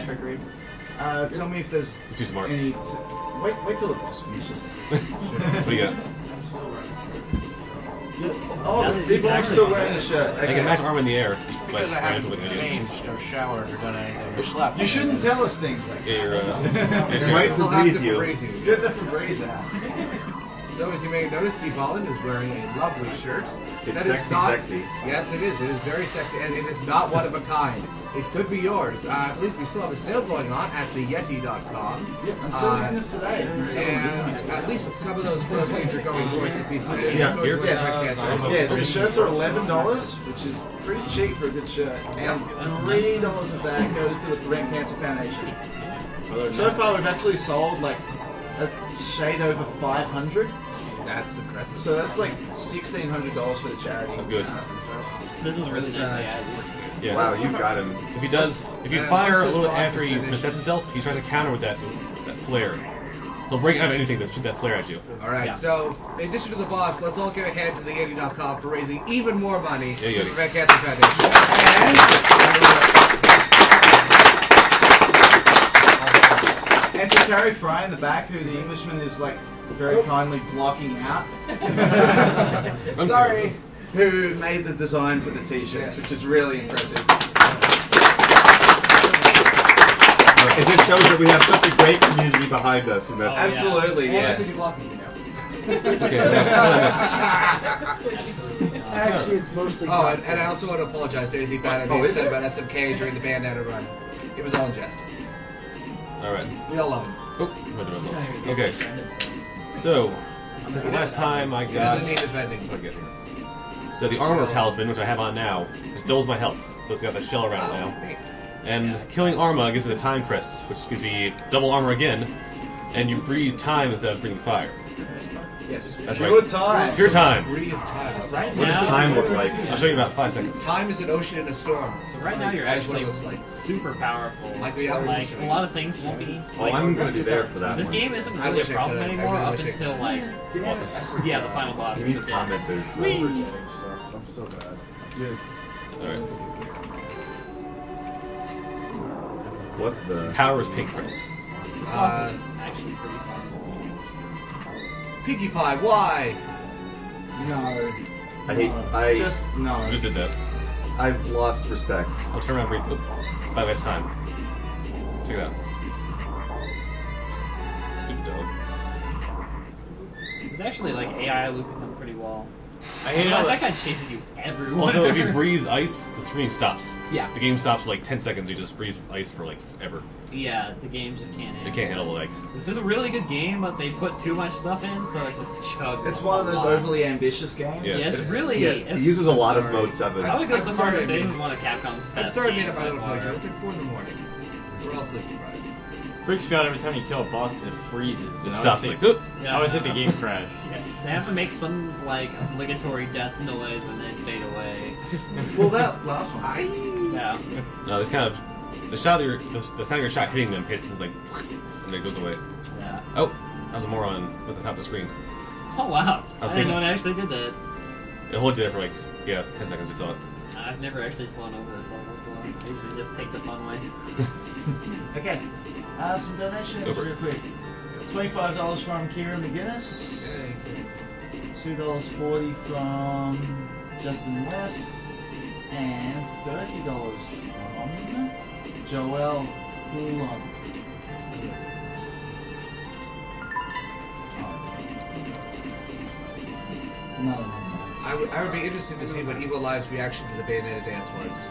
Trickery. Tell me if there's He's too smart. any. Wait till the boss finishes. What do you got? Oh, D-Ball's still wearing the shirt. I can match arm in the air. Because I But haven't changed or showered or done anything. Or Oh. slept. You shouldn't tell us things like that. Yeah, you're It might Febreze you. Get the Febreze out. So as you may notice, D. Bolland is wearing a lovely shirt. It's That is sexy, not- sexy. Yes, it is. It is very sexy, and it is not one of a kind. It could be yours. I believe we still have a sale going on at theyeti.com. Yep, until the end of today. And at least some of those proceeds are going towards the pizza. Yeah, here- Yeah, the shirts are $11, which is pretty cheap for a good shirt, and $3 of that goes to the Prevent Cancer Foundation. So far, we've actually sold like a shade over 500. That's impressive. So that's like $1,600 for the charity. That's good. This is really It's, nice. AI. Yeah. Wow, you got him. If he does, if you And fire a once this little bit boss after is he finished- missteps himself, he tries to counter with that flare. He'll break out of anything to shoot that flare at you. Alright, Yeah. so in addition to the boss, let's all give a hand to theyeti.com for raising even more money Yeah, for Yeti. the Prevent Cancer Foundation. And to Carrie Fry in the back, who the Englishman is like very kindly blocking out. Sorry. Who made the design for the t-shirts, which is really impressive. It just shows that we have such a great community behind us, and that Absolutely, Yeah. yes. Okay, Actually, it's mostly. Oh, and I also want to apologize to anything bad I may have is said it? about SMK during the bandana run. It was all in jest. Alright. We all love him. Oh, I'm gonna do myself. Okay. So, this is the last time I It got. doesn't need defending. What do I get here? So the armor talisman, which I have on now, it doubles my health. So it's got that shell around it now. And killing Arma gives me the time crest, which gives me double armor again. And you breathe time instead of breathing fire. Yes. That's Pure right. time. Pure time. Breathe time. Right what does now, time look like? I'll show you in about 5 seconds. Time is an ocean in a storm. so right now you're That is what actually it looks like. super powerful. Like the other Like show. a lot of things won't be. Oh, I'm gonna be there for that This one. game isn't I really wish a I problem could. I anymore really up wish I until could. like Bosses. yeah, the final boss. We which need is commenters. I'm forgetting stuff. I'm so bad. Alright. What the? Power is pink friends. This boss is actually pretty fun. Pinkie Pie, why? No. I hate. Just no. I just did that. I've lost respect. I'll turn around and breathe. By last time. Check it out. Stupid dog. It's actually like AI looping them pretty well. I hate how That guy chases you everywhere. Also, if you breathe ice, the screen stops. Yeah. The game stops for like 10 seconds. You just breathe ice for like ever. Yeah, the game just can't It handle. can't handle like. This is a really good game, but they put too much stuff in, so it just chugs. It's one of those a lot. overly ambitious games. Yeah. Yeah, it's really. Yeah, it's, it uses a lot of sorry. mode 7. I would go I'm so far sorry, as to say I this mean- is one of Capcom's best I'm sorry I made games up my by little far. pojo. It's like 4 in the morning. We're all sleep deprived. freaks me out every time you kill a boss because it freezes. It And stops I like. always "Oop." think, I always hit the game crash. Yeah, they have to make some like obligatory death noise and then fade away. Well, that last one. Yeah. No, it's kind of the shot of the sound of your shot hitting them hits is like, and then it goes away. Yeah. Oh, that was a moron at the top of the screen. Oh wow! I was I didn't thinking- know it actually did that. It hold you there for like 10 seconds. You saw it. I've never actually flown over this level before. I usually just take the fun way. Okay. Some donations Over. real quick. $25 from Kieran McGuinness. $2.40 from Justin West. And $30 from Joel Hulan. No. I would be interested to see what Evil Live's reaction to the Bayonetta dance was.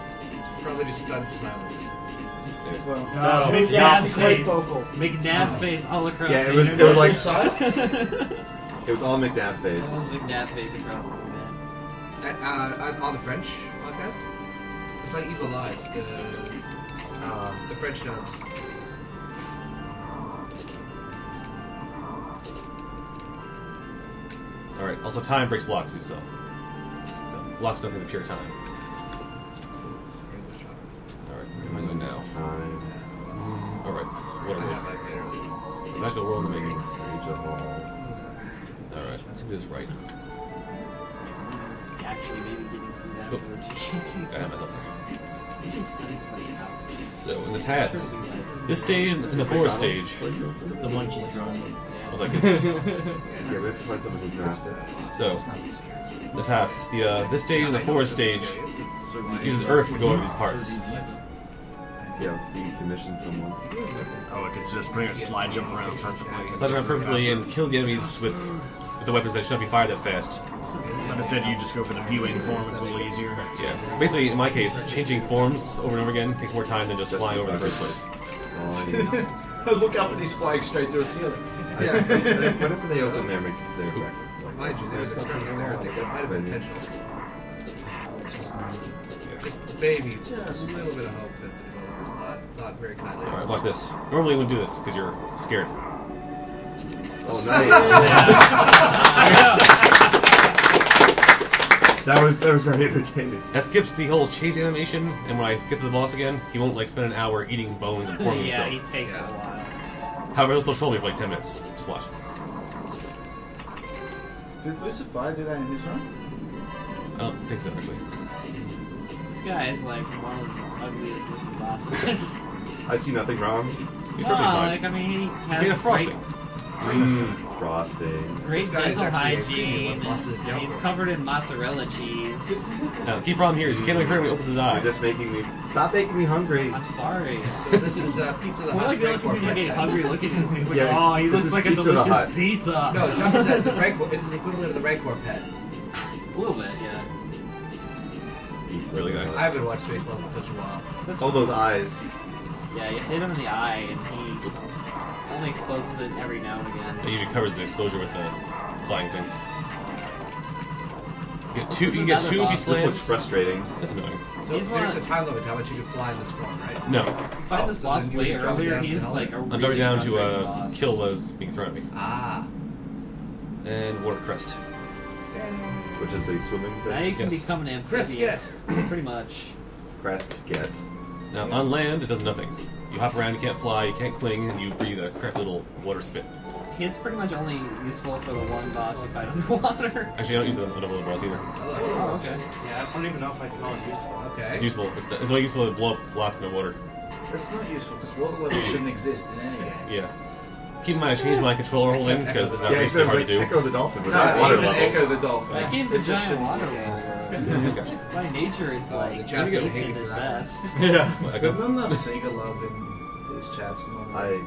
Probably just stunned silence. Well, No, Big it's nab quite face. vocal. McNab face all across Yeah, the it was internet. like silence. It was all McNabb face. McNab face across the internet. On the French podcast? It's like Evil Live, the French gnomes. All right. Also, time breaks blocks. You saw. So blocks nothing but pure time. All right. Where am I going now? All right. Whatever. it is. Magical world in the making. All right. Let's do this right. Actually, maybe getting through that. Oh. Which I have myself there. you should send somebody out. So in the tasks, this stage in the forest stage. The munchies drawing. Well, like it's, Yeah, we have to find someone who's not. so the tasks. This stage in the forest stage uses Earth to go over these parts. Yeah, you commission someone. Oh, look, it's just pretty much slide jump around perfectly. Slides around perfectly and kills the enemies with with the weapons that should not be fired that fast. But instead, you just go for the viewing form. It's a little easier. Yeah. Basically, in my case, changing forms over and over again takes more time than just flying over in the first place. Look up and he's flying straight through a ceiling. Yeah. Whenever they open their breakfast, Mind you, there's a turtle there. I think that might have been intentional. Just maybe, just a little bit of hope that the developers thought very kindly. Alright, watch this. Normally you wouldn't do this because you're scared. Oh, nice. That was very entertaining. That skips the whole chase animation, and when I get to the boss again, he won't like spend an hour eating bones and forming Yeah, himself. he takes a while. However, he'll still troll me for like 10 minutes. Just watch. Did Lucifer do that in his run? I don't think so, actually. This guy is like one of the ugliest looking bosses. I see nothing wrong. He's Well, perfectly fine. like, I mean, he He's has made of frosting. Frosting. great This guy is dental actually a hygiene, premium bosses and don't he's work. covered in mozzarella cheese. Now, the key problem here is you can't really hear him when he opens his eye. You're just making me... Stop making me hungry. I'm sorry. So this is Pizza the Well, Hut's like, Rancor people pet get pet. hungry looking at this thing. He's like, Yeah, oh, he this looks is like a Pizza the delicious Hut. pizza. No, it's not Pizza. It's a Rancor. It's his equivalent of the Rancor pet. A little bit, yeah. Really good. I haven't watched Spaceballs in such a while. Such All those eyes. Yeah, you hit him in the eye, and he only exposes it every now and again. It usually covers the exposure with flying things. You get two, This you is can get another two if you boss. This slam. looks frustrating. That's annoying. So He's there's one- a time limit to how much you can fly in this form, right? No. If you fight this so boss then you way just drop it earlier, down to he's the like a helmet. I'm dropping down to frustrating boss. kill was being thrown at me. Ah. And water crest. Which is a swimming Now thing. you can Yes. become an Crest amphibian. get. Pretty much. Crest get. Now, on land, it does nothing. You hop around, you can't fly, you can't cling, and you breathe a crap little water spit. It's pretty much only useful for the one boss you fight underwater. Actually, I don't use it on the other boss either. Oh, okay. Yeah, I don't even know if I'd call it useful. Okay. It's useful. It's only useful to blow up blocks in the water. It's not useful because water levels shouldn't exist in any game. Yeah. Keep in mind, I changed my controller whole thing because this is Yeah, actually so except hard like to do. Echo the Dolphin No, without water even levels. Echo the Dolphin. That game's a It just giant shouldn't water be. level. Gotcha. By nature, it's Oh, like the chat's gonna hate decent you for at that. best. Yeah. Well, But Echo. not enough Sega love in these chats normally.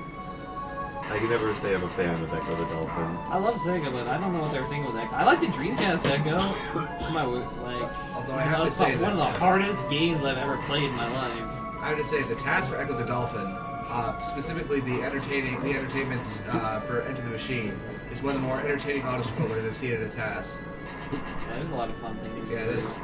I can never say I'm a fan of Echo the Dolphin. I love Sega, but I don't know what they were thinking with Echo. I like the Dreamcast Echo. It's my like. Although I have to it's say one of the that hardest games I've ever played in my life. I have to say the task for Echo the Dolphin, specifically the entertainment for Enter the Machine, is one of the more entertaining auto-scrollers I've seen in its task. Yeah, there's a lot of fun things. Yeah, it is.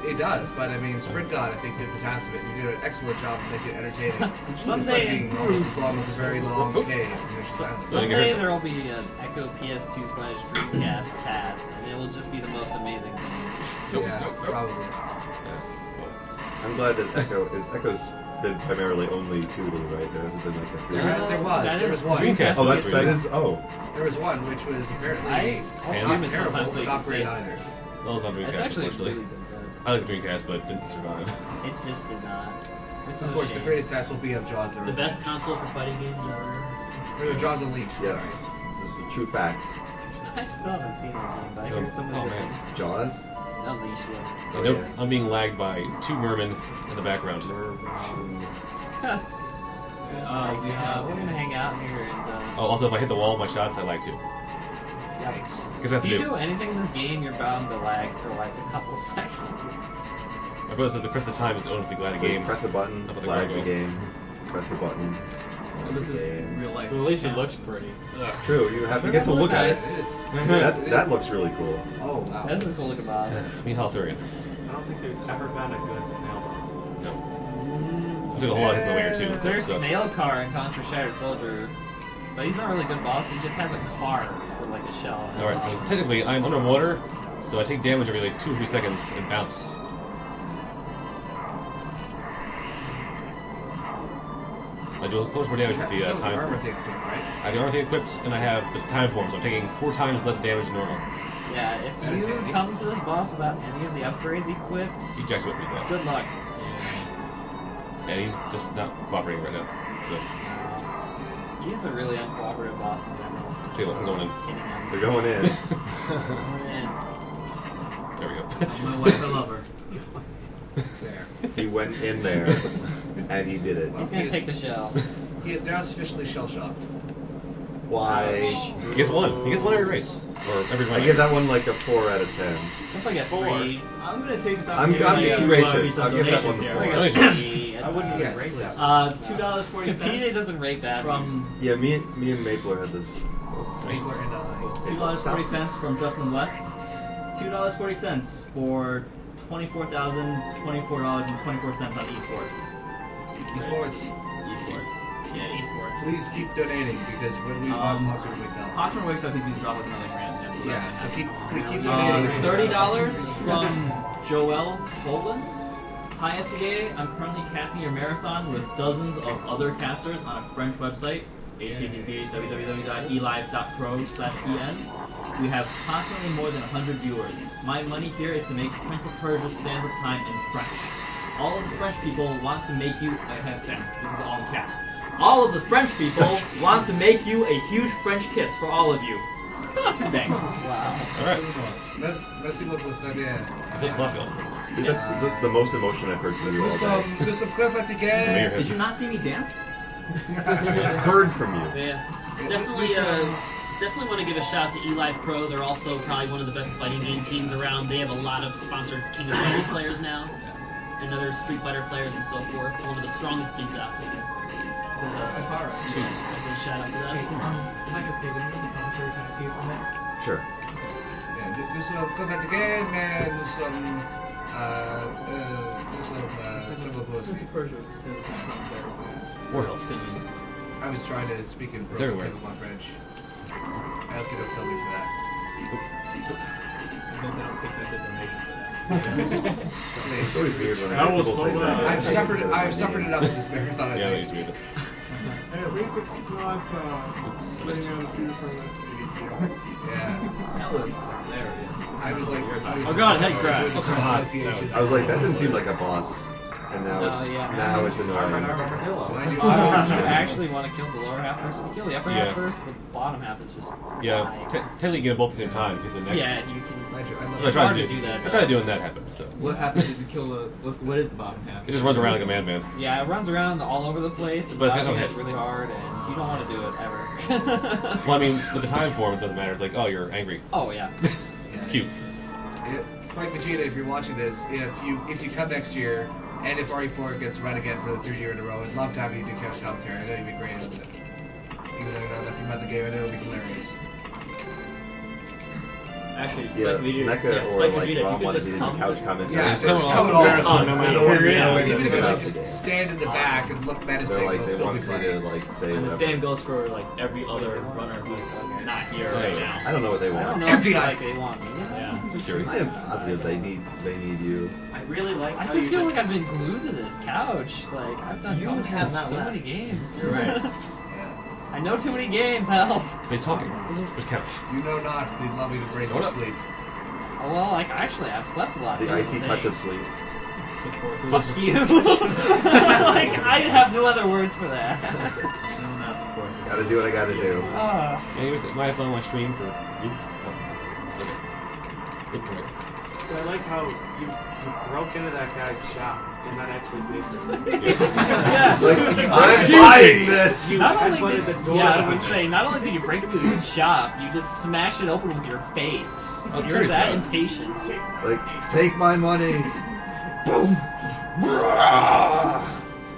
It does, but I mean, Sprint God, I think, did the task of it. You did an excellent job of making it entertaining. Despite Someday, being almost as long as a very long cave from Mission Silence. someday there will be an Echo PS2/Dreamcast task, and it will just be the most amazing thing. Yeah, probably. I'm glad that Echo's been primarily only 2D, right? There hasn't been like a 3D. There was one. Dreamcast. Oh, that is. Oh, There was one which was apparently I'll stream not it terrible, sometimes so but you not can see great it. either. Well, it's on It's Dreamcast, actually unfortunately. really good. I like the Dreamcast, but it didn't survive. It just did not. Which is Of a course, the shame. greatest task will be of Jaws. The best console for fighting games ever. Jaws Unleashed. yes. Sorry. This is a true fact. I still haven't seen that game, but I hear so many Oh, good man. things. Jaws? Unleash it. Oh, Nope, yeah. I'm being lagged by 2 mermen in the background. It's like, we're gonna hang out here and. Oh, also, if I hit the wall with my shots, I lag too. Thanks. Because I have If to you do. do anything in this game, you're bound to lag for like a couple seconds. My brother says the Crest of Time is the only thing glad a game. Press a button, Up at the flag the cargo. game. Press the button. This is game. real life. But at least it looks pretty. It's true. You get to look at it. It is. That looks really cool. Oh, wow. This is cool looking boss. Meanwhile, Thurian. I don't think there's ever been a good snail boss. No. I took a whole lot of hits in the way here, too. There's So- Snail Car in Contra Shattered Soldier, but he's not really a good boss. He just has a car for like a shell. That's Alright, awesome. technically, I'm underwater, so I take damage every like 2 or 3 seconds and bounce. I do so much more damage with the Still time armor form. thing, right? I have the armor thing equipped, and I have the time form, so I'm taking 4 times less damage than normal. Yeah, if That is you handy. come to this boss without any of the upgrades equipped, He jacks with me, but good luck. and he's just not cooperating right now. So, He's a really uncooperative boss in general. take a look, I'm going in. Hitting him. They're going in. And There we go. My wife, I love her. There. He went in there, and he did it. he's gonna take the shell. He is now sufficiently shell-shocked. Why? He gets one. He gets one every race. Or every I run. give that one like a 4 out of 10. That's like a 3. I'm gonna take this I'm opportunity being to gracious. some I'll give that one donations the here. 4. Like a Donations. 3. I wouldn't even Yes, rate please. that. $2.40 PJ doesn't rate bad. from Yeah, me and Mapler had this. $2.40 from Justin West. $2.40 for $24,024.24 on esports. Esports. Esports. Yeah, esports. Please keep donating because when we want Hawkswood to wake up. Hawkswood wakes up, he's going to drop like another grand. Yeah, so keep donating. $30 from Joel Holden. Hi SEA, I'm currently casting your marathon with dozens of other casters on a French website, http://elive.pro/en. We have constantly more than 100 viewers. My money here is to make Prince of Persia Sands of Time in French. All of the French people want to make you... This is all in caps. All of the French people want to make you a huge French kiss for all of you. Thanks. Wow. Alright. Merci beaucoup, très bien. Feels sloppy also. That's the most emotion I've heard from you all day. Nous sommes très fatigués. Did you not see me dance? Heard from you. Yeah. Definitely want to give a shout to eLive Pro. They're also probably one of the best fighting game teams around. They have a lot of sponsored King of Fighters players now, and other Street Fighter players and so forth. One of the strongest teams out there. There's Sahara too. Definitely shout out to that. Is that escape in the commentary? Can I see it from there? Sure. Nous sommes très fatigués, mais nous sommes très heureux. More health. I was trying to speak in It's everywhere. my French. I don't think they'll kill me for that. I hope they don't take that donation for that. It's always weird when That was people so say bad. that. I've suffered enough with this marathon. I Yeah, that think. used to be it. Hey, we could not playing on the food from Yeah. That was hilarious. I was like, Oh god, head crab. doing the pronunciation. I was like, that didn't seem like a boss. And now it's now it's annoying. Armadillo. Why do you- You actually want to kill the lower half first. If you kill the upper half first, the bottom half is just Yeah, die. technically you get them both at the same time. Get the neck. Yeah, you can. I That's what I love tried hard to to do that, I tried to do when that happened, so. What happens if you kill the... What is the bottom half? It just runs around like a madman. Yeah, it runs around all over the place. And But it's got dodging no is hit. really hard, and you don't want to do it ever. Well, I mean, with the time forms, it doesn't matter. It's like, oh, you're angry. Oh yeah. Cute. Spike Vegeta, if you're watching this, if you come next year, and if RE4 gets run again for the 3rd year in a row, I'd love to have you do couch commentary. I know you'd be great at it. Even though you know nothing about the game, I know it'll be hilarious. Actually, Spike Yeah, Vegeta, Mecha yeah, or Spike like Vegeta, if Rom you could wanted just to do the come couch comment. Yeah, Just just come come on. all Marathon, no matter matter where. Even That's if you about like the just game. stand in the back and look menacing, They're like it'll they still be want me funny. to like say And the whatever. same goes for like every other runner who's not here right now. I don't know what they I don't want. know. Empty If eye. like they want. Yeah. Security. I am positive they need you. I really like I how just you feel just... like I've been glued to this couch. Like I've done You have not so left. many games. You're right. I know too many games. Help. He's talking. It counts. You know not the loving embrace Hold of up. sleep. Oh, well, like actually, I've slept a lot. The so icy that's touch the of sleep. thing. Fuck you. Like I have no other words for that. Gotta do what I gotta do. Ah. Anyways, that might have been on my stream for. Okay. Good point. So I like how you broke into that guy's shop and not actually made this. Yes. Yes. Like, Excuse I'm buying me. this. Not only headbutted did the door. yeah, I was gonna say, not only did you break into his shop, you just smashed it open with your face. I was You're curious that about it. impatient. It's like, take my money. Boom.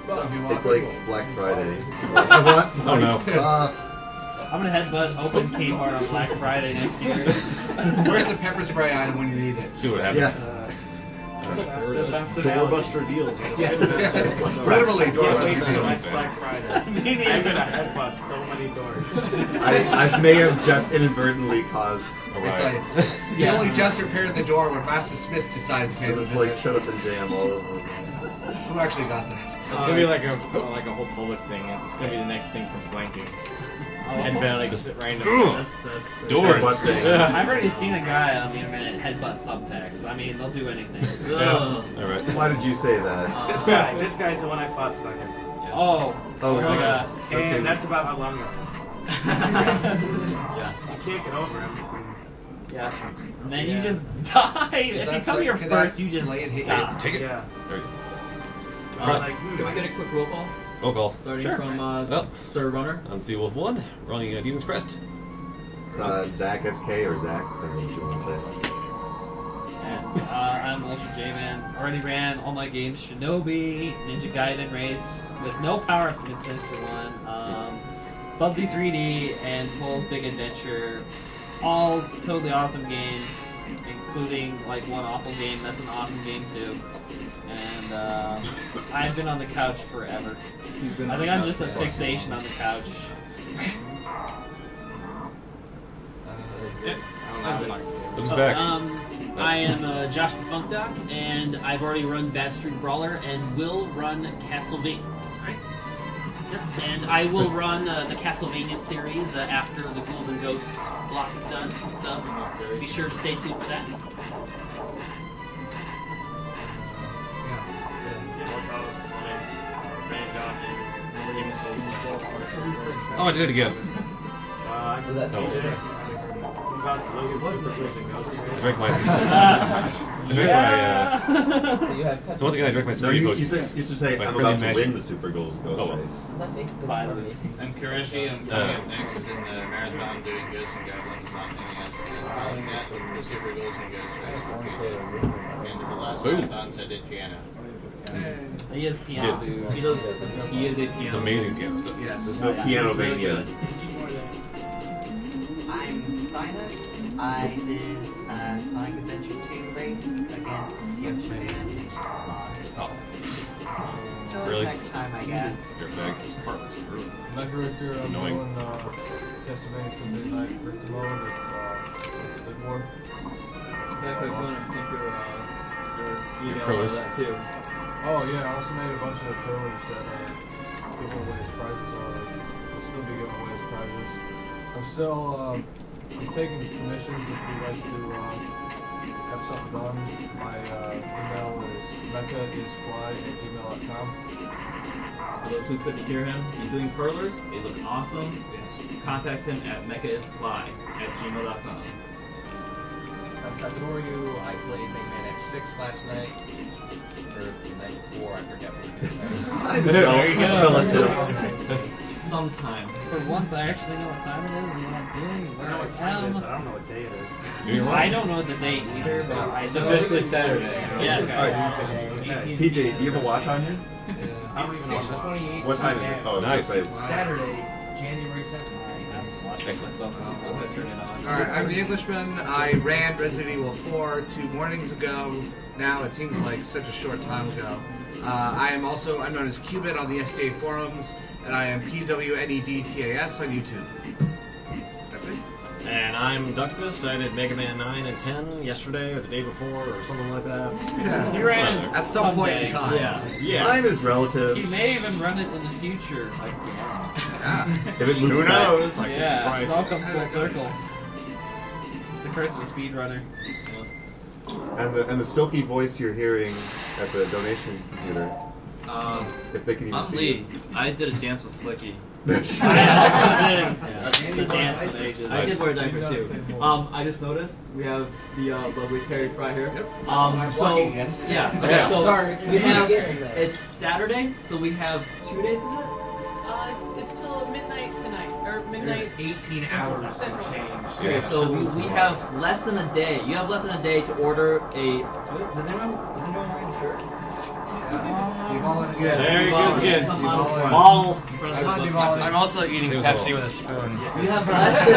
So if you want It's like Black Friday. I want Oh, no. my stuff. I'm gonna headbutt open Kmart on Black Friday next year. where's the pepper spray item when you need it? See what happens. Yeah. Doorbuster deals. Literally, Can't wait doorbuster for deals. next Black Friday. I'm gonna headbutt so many doors. I may have just inadvertently caused. It's like you only just repaired the door when Master Smith decided to pay the It's like visit. shut up and jam all over. Who actually got that? It's gonna be like a whole public thing. It's gonna be the next thing from flanking. And Ben like just right in the That's great. Doors. Headbutt things. I've already seen a guy on the internet headbutt thumbtacks. I mean, they'll do anything. Ugh. Alright. Why did you say that? This guy's the one I fought second. Oh. Oh, my nice. God. That seems- And that's about how long it Yes. You can't get over him. Yeah. And then you just die. If you that come here can first, that you just blade hit you? die. Take it. Yeah. There you go. I was like, Can we get a quick roll call? Roll call. Starting Sure. from Well. Sir Runner. On Sea Wolf 1, running Demon's Crest. Zach SK or Zach, I don't know what you want to say. And I'm Ultra J-Man. Already ran all my games: Shinobi, Ninja Gaiden Race, with no power-ups against Sinister 1, Bubsy 3D, and Paul's Big Adventure. All totally awesome games, including like one awful game. That's an awesome game too. And I've been on the couch forever. I think I'm just a fixation on the couch. Looks back. I am Josh the Funk Doc, and I've already run Bad Street Brawler and will run Castlevania. Sorry. Yep. And I will run the Castlevania series after the Ghouls and Ghosts block is done. So be sure to stay tuned for that. Oh, I did it again. I did that. Oh. I drank my. So once again, I drank my No, Scooby you Potion. should say, My I'm friendly about to magic. win the Super Goals Ghost Oh, well. race. I'm Kureshi. I'm coming up next in the marathon doing Ghosts and Goblins on NES. And following that, the Super Ghosts and Ghost race for PJ. And the last Boom. marathons I did piano. He is piano. He does. He is a piano. It's amazing piano stuff. Yes. There's no piano mania. I'm Synox. I did Sonic Adventure 2 race against Yoshi Man. Oh. So Really? next time, I guess. Your bag. This part looks brutal. Mega Richter, It's I'm annoying. doing Castlevania Sunday Night Richter mode with Squidward. Your pros. too. Oh yeah, I also made a bunch of pillars that give away as prizes, or will still be giving away as prizes. I'm still I'm taking commissions if you'd like to have something done. My email is mechaisfly@gmail.com. For those who couldn't hear him, he's doing perlers. They look awesome. Contact him at mechaisfly@gmail.com. I'm Satoru. I played Mega Man X6 last night. Or the night before, I forget what it is. There you go. Relative. Sometime. For once, I actually know what time it is and what I'm doing and where I am. I don't know what day it is. I don't know the date either, but It's officially Saturday. Yes. PJ, do you have a watch on you? I don't even know. 28. What time is it? Oh, Nice. Saturday, January 7th. Alright, I'm the Englishman. I ran Resident Evil 4 2 mornings ago. Now it seems like such a short time ago. I'm known as Cubit on the SDA forums, and I am PWNEDTAS on YouTube. And I'm Duckfist. I did Mega Man 9 and 10 yesterday or the day before or something like that. Yeah. You ran it At some point in someday. time. Yeah. Time is relative. He may even run it in the future again. If it moves Who back. knows? I can Yeah, surprise it all you. comes full circle. It's the curse of a speedrunner. And the silky voice you're hearing at the donation computer, if they can even I'm see Lee. I did a dance with Flicky. I also did the dance of ages. I did wear a diaper too. I just noticed we have the lovely Perry Fry here. I'm So walking again. yeah, okay. So Sorry. we have it's Saturday, so we have 2 days. Is it? It's till midnight tonight, or midnight. 18 hours of Central. change. Okay, so we have less than a day. You have less than a day to order a. Does anyone wearing a shirt? There he goes again. All in front of the book. I'm also eating Seems Pepsi all- with a spoon. You have less than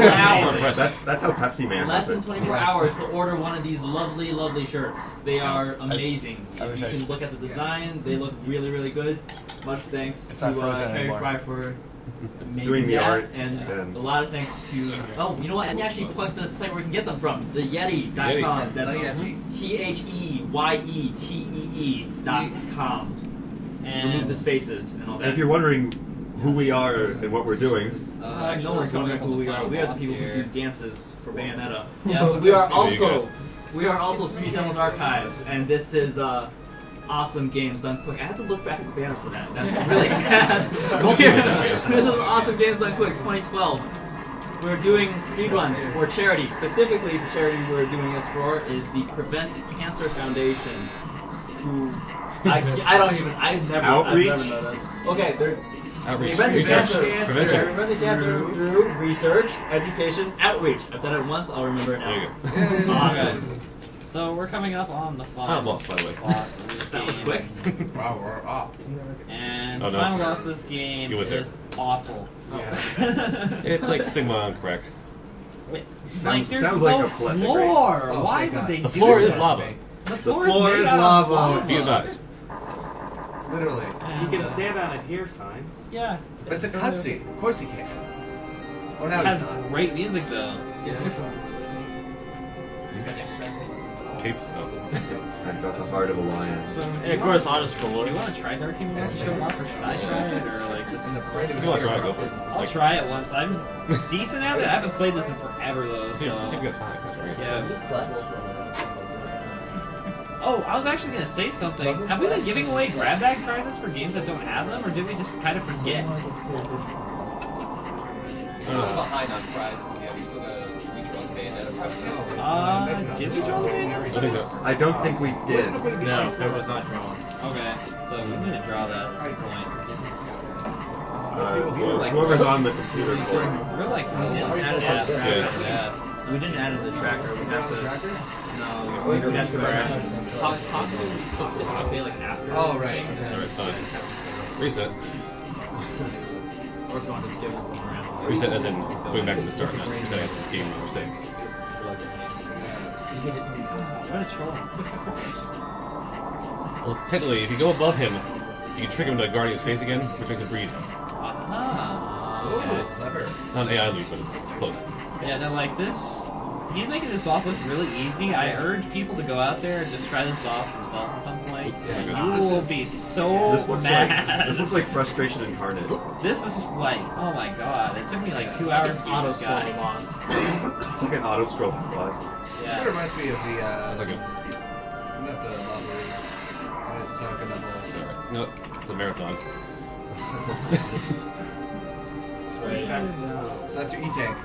24 hours. That's how Pepsi Man Less does than it. 24 hours to order one of these lovely, lovely shirts. They are amazing. You can look at the design. They look really, really good. Much thanks It's to not frozen Perry anymore. Fry for making Doing the that, art, and and- a lot of thanks to. Oh, you know what? And actually plug the site where we can get them from. The Yeti.com. That's THEYETEE.com. And remove the spaces and all And that. if you're wondering who we are and what we're doing, No one's wondering who we are. We are the people who do dances for Bayonetta. Yeah, so we are Maybe you also guys. Speed Demos Archive, and this is awesome games done quick. I have to look back at the banners for that. That's really bad. This is Awesome Games Done Quick 2012. We're doing speedruns for charity. Specifically, the charity we're doing this for is the Prevent Cancer Foundation, who I don't even. I've Outreach? never noticed. Okay, they're. Outreach. We run the Research. cancer. Prevention. We run the cancer through research, education, outreach. I've done it once. I'll remember it now. There you go. Awesome. So we're coming up on the final I'm lost, by the way. boss of this That was game. quick. Wow, we're up. And Oh, the no. final boss of this game You went there. is awful. It's like Sigma on crack. Wait, Sounds- there's sounds no like a flip. floor. Oh, Why thank would God. they The do floor that? is lava. The floor floor is is made out of lava. Be advised. Literally. You can stand on it here, Fines. Yeah. But it's a cutscene. Of course he can't. Oh, now It has he's not. great music though. Capes. Oh. I've got the heart of a lion. So, And of course, honest for do Lord. you want to try Dark Kingdom once to show off, or should I try it, or like just? If you want to try it, go for it. I'll try it once. I'm decent at it. I haven't played this in forever though. See, So. see if you got time. That's right. Yeah. Oh, I was actually gonna say something. Have we been giving away grab bag prizes for games that don't have them, or did we just kind of forget? Behind on prizes. Yeah, we still got a reach one Bayonetta. Did we draw the I think so. I don't think we did. No, that was not drawn. Okay, so we need to draw that at some point. Whoever's on the computer for it. We're like, oh, Yeah. We didn't add it to the tracker. We have to. No, we have to talk to okay, like after. Oh, right. Alright, fine. Reset. Or if you want to just give it some random. Reset as in going back to the start, not reset as this game per se. What a troll. Well, technically, if you go above him, you can trick him into guarding his face again, which makes him breathe. Aha. Oh, clever. It's not an AI loop, but it's close. Yeah, they're like this. He's making this boss look really easy. I urge people to go out there and just try this boss themselves at some point. Yes. You will be so This looks mad. like this looks like frustration incarnate. This is like, oh my god, it took me like 2 hours to beat Auto this guy. scrolling boss. It's like an auto scroll boss. It Yeah. reminds me of the, It's like a... not the Lava Reef. It's like another... Alright. No, it's a marathon. That's right. So that's your E-Tank.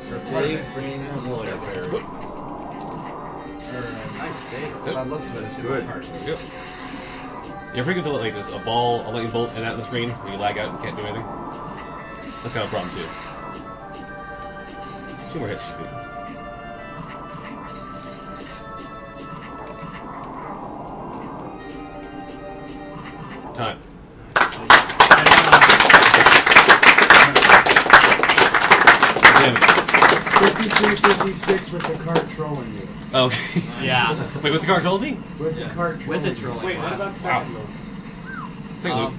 Save frames. More like a fairy. Nice save. By the looks of it, it's Good. part. Yep. You're pretty good to like just a ball, a lightning bolt, and that on the screen, and you lag out and can't do anything. That's kind of a problem too. 2 more hits should be. Time. Damage. 53-56 with the cart trolling you. Oh, okay. Yeah. Wait, with the car trolling me? With the cart trolling With it you. trolling. Wait, what about second loop? Second loop.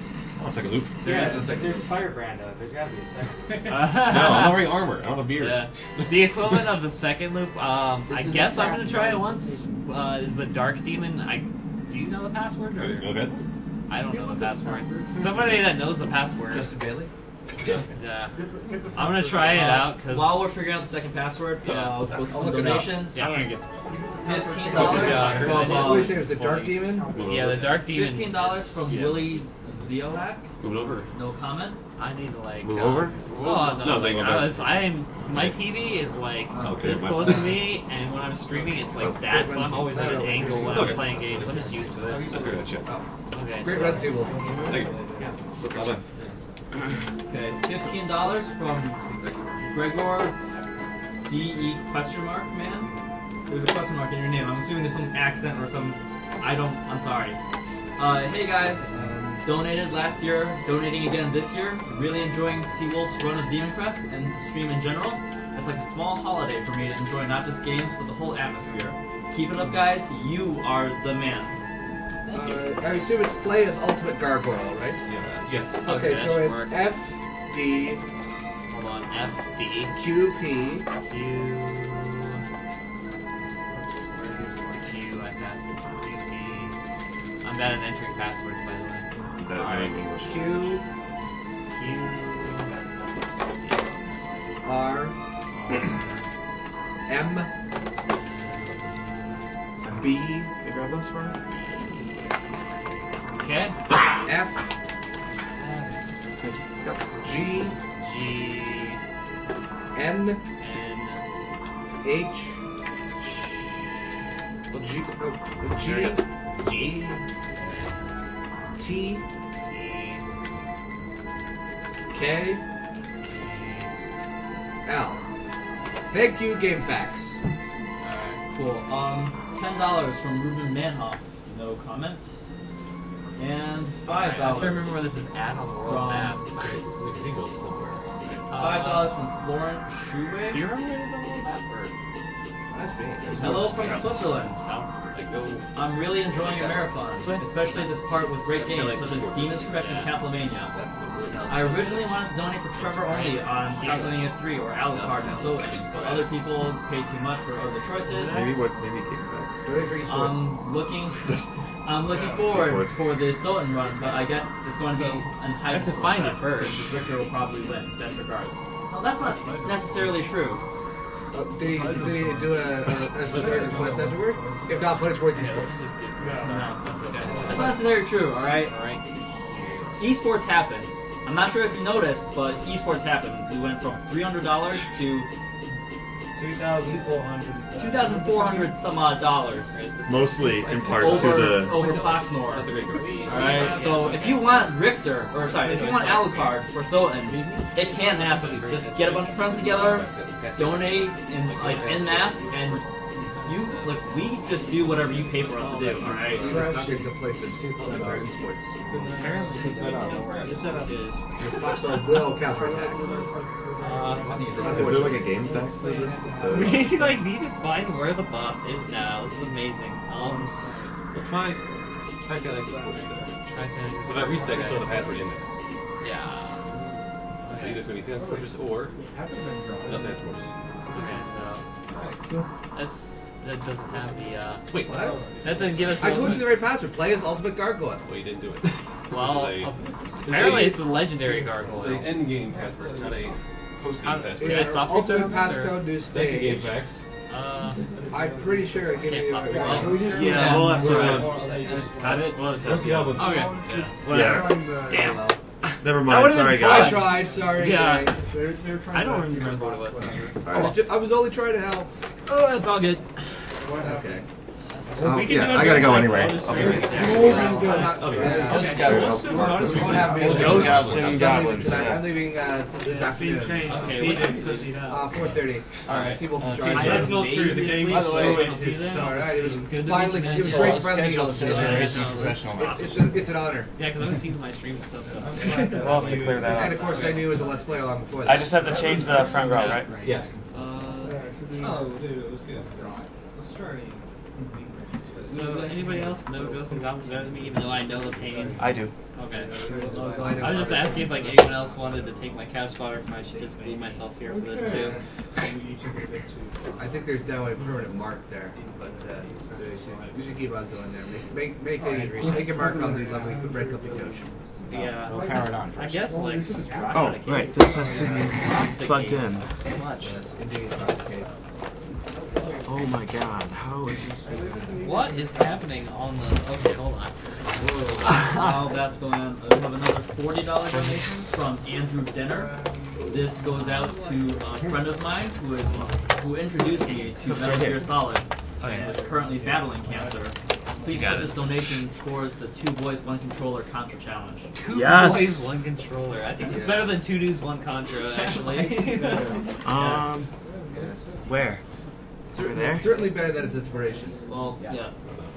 Oh, second loop. There's Firebrand out. There's gotta be a second. No, I'm not wearing armor. I don't have a beard. Yeah. The equivalent of the second loop, I guess I'm gonna try it once, is the Dark Demon. Do you know the password? Or? Okay. I don't know the password. Somebody that knows the password. Justin Bailey? Yeah. I'm gonna try it out, because... While we're figuring out the second password, with some donations, Yeah, I'm gonna get... $15 Yeah. from What do you say, it was the Dark Demon? Yeah, the Dark Demon. $15 from Willie Zioak. Move it over. No comment. I need to like... Move over? Oh, no, No, like, like, my TV is like Okay, this my- close to me, and when I'm streaming, it's like that, so I'm always at an angle when I'm Okay. playing games. I'm just used to it. Just figured that shit. Okay, Great so- red table. Thank you. Bye-bye. Okay, $15 from Gregor DE question mark man. There's a question mark in your name. I'm assuming there's some accent or some. I'm sorry. Hey guys, donated last year, donating again this year. Really enjoying Seawolf's run of Demon Crest and the stream in general. It's like a small holiday for me to enjoy not just games but the whole atmosphere. Keep it up, guys. You are the man. Thank you. I assume it's play as Ultimate Gargoyle, right? Yeah. Yes. Okay, so it's Mark. FD Hold on, FD. QP. Where's the Q? I passed it. QP. I'm bad at entering passwords, by the way. That Alright. in English. Q R M B They grab those for me? Okay. F G G N N H G G T K L. Thank you, Game Facts. Alright, cool. $10 from Ruben Manhoff. No comment. And $5. I have to remember where this is at on the world map. $5 from Florent Schuwe. Do you remember where it is on the world map? Or? Hello from Switzerland. I'm really enjoying your marathon, especially this part with great games such as Demon's Crest and Castlevania. I originally wanted to donate for Trevor only on Castlevania 3 or Alucard and so on, but other people paid too much for other choices. Maybe Game Facts. I'm looking forward for the Soten run, but I guess it's going to be an high have to find it first. since Victor will probably win. Best regards. Well, that's not necessarily true. Did he do a specific request afterward? If not, put it towards esports. No, that's not necessarily true, alright? Esports happened. I'm not sure if you noticed, but esports happened. We went from $300 to $2,400 some odd dollars. Mostly in part over, to the over Proxnor. Alright, so if you want Richter, or sorry, if you want Alucard for Soten, it can happen. Just get a bunch of friends together, donate en masse, and we just do whatever you pay for us to do. Alright. It's not good places. Esports. Proxnor will counterattack. Is there like a game fact for this? We need to find where the boss is now. This is amazing. We'll try Galaxy Sports though. Without resetting, so the password in there. Yeah. So either it's going to be Fans Fortress or not Fans Fortress. Okay, so that doesn't have the Wait, what? That doesn't give us. I told you the right password. Play as Ultimate Gargoyle. Well, you didn't do it. Well, apparently it's the legendary gargoyle. It's the end game password, it's not a post-game password. Yeah, Ultimate passcode, new stage. Game Facts. I'm pretty sure it gave me we'll have to just have it. What's the Goblins? Okay. Yeah. Damn. Never mind. Sorry, guys. I tried. Sorry. Yeah. They're trying I don't remember what it was. I was only trying to help. Oh, that's all good. Okay. Oh, yeah, I gotta go anyway. Ghosts and Goblins. I'm leaving this afternoon. Okay, 4:30. Alright. See Wolf Okay, that's not true. The game by the way, alright, it was finally, it was great friendly. It's an honor. Yeah, because I've seen my streams and stuff, so. We'll have to clear that up. And of course, I knew it was a Let's Play along before that. I just have to change the front row, right? Yes. Oh, dude, it was good. Let's try. So, anybody else know Ghosts and Goblins better than me, even though I know the pain? I do. Okay. I was just asking if anyone else wanted to take my couch spotter, if I should just leave myself here for this too. I think there's now a permanent mark there, but so you should keep on going there. Make a mark on the lovely red comfy coach. Yeah. We'll power it on first. I guess just rock Oh, it. right. This has to be plugged in. So much. Yes, indeed. Okay. Oh my god, how is this? What is happening on the? Okay, hold on. While that's going on, we have another $40 donation from Andrew Denner. This goes out to a friend of mine who introduced me to Metal Gear Solid and is currently battling cancer. Please put this donation towards the 2 boys 1 controller Contra challenge. 2 boys 1 controller. I think it's better than 2 dudes 1 Contra actually. Yes. Where? Certainly better than its inspiration. Well, yeah.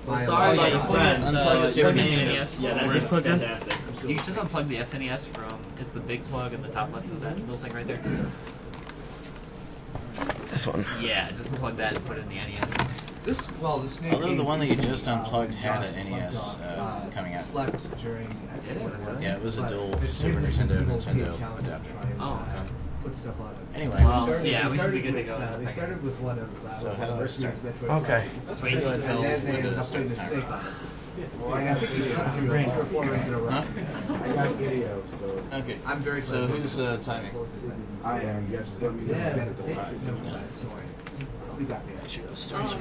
Well, sorry about your friend. Unplug the Super Nintendo. Yeah, that's just fantastic. You can just unplug the SNES from. It's the big plug at the top left of that little thing right there. This one. Yeah, just unplug that and put it in the NES. Although the one that you just unplugged had an NES coming out. Slept during. Yeah, it was a dual Super Nintendo adapter. Oh. Put stuff on it. Anyway. Well, yeah, we should be good to go. They started with one of So how do I start? Okay. Sweet. How do I tell and when then to I start played the the timer? snake on it. Well, I think you slept through 3 or 4 runs in a row. Huh? I got video, so. Okay. I'm very So who's timing? I am, yes. Sleep apnea. I should go start. No,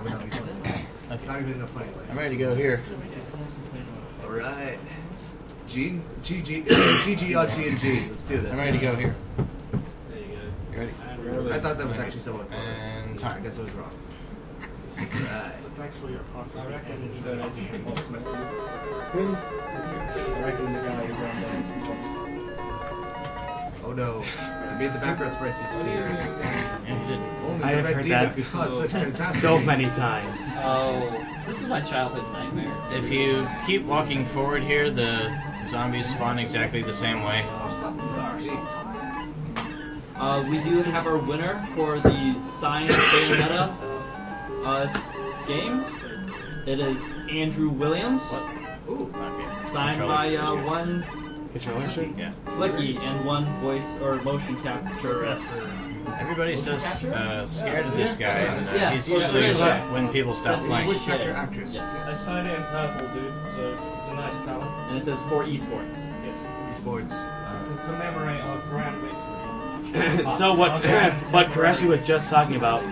but not even in a funny way. I'm ready to go here. Alright. G on G and G. Let's do this. I'm ready to go here. You ready? I thought that was actually somewhat fun. And I time. guess I was wrong. Right. actually a possibility. I reckon the guy who ran that. Oh no, I made the background sprites disappear. Only I the have red heard demon that could cause such fantastic so many times. Oh, this is my childhood nightmare. If you keep walking forward here, the zombies spawn exactly the same way. We do have our winner for the signed Bayonetta game. It is Andrew Williams. Ooh, signed by one controller. Yeah. Flicky and one voice or motion capturist. Everybody's so scared of this guy, and Yeah, he's usually yeah. when people stop playing. Voice capture actress. Yes. I signed it in purple, dude, so it's a nice color. And it says for esports. Yes. Esports. To commemorate our brand victory. So what Koreshi was just talking about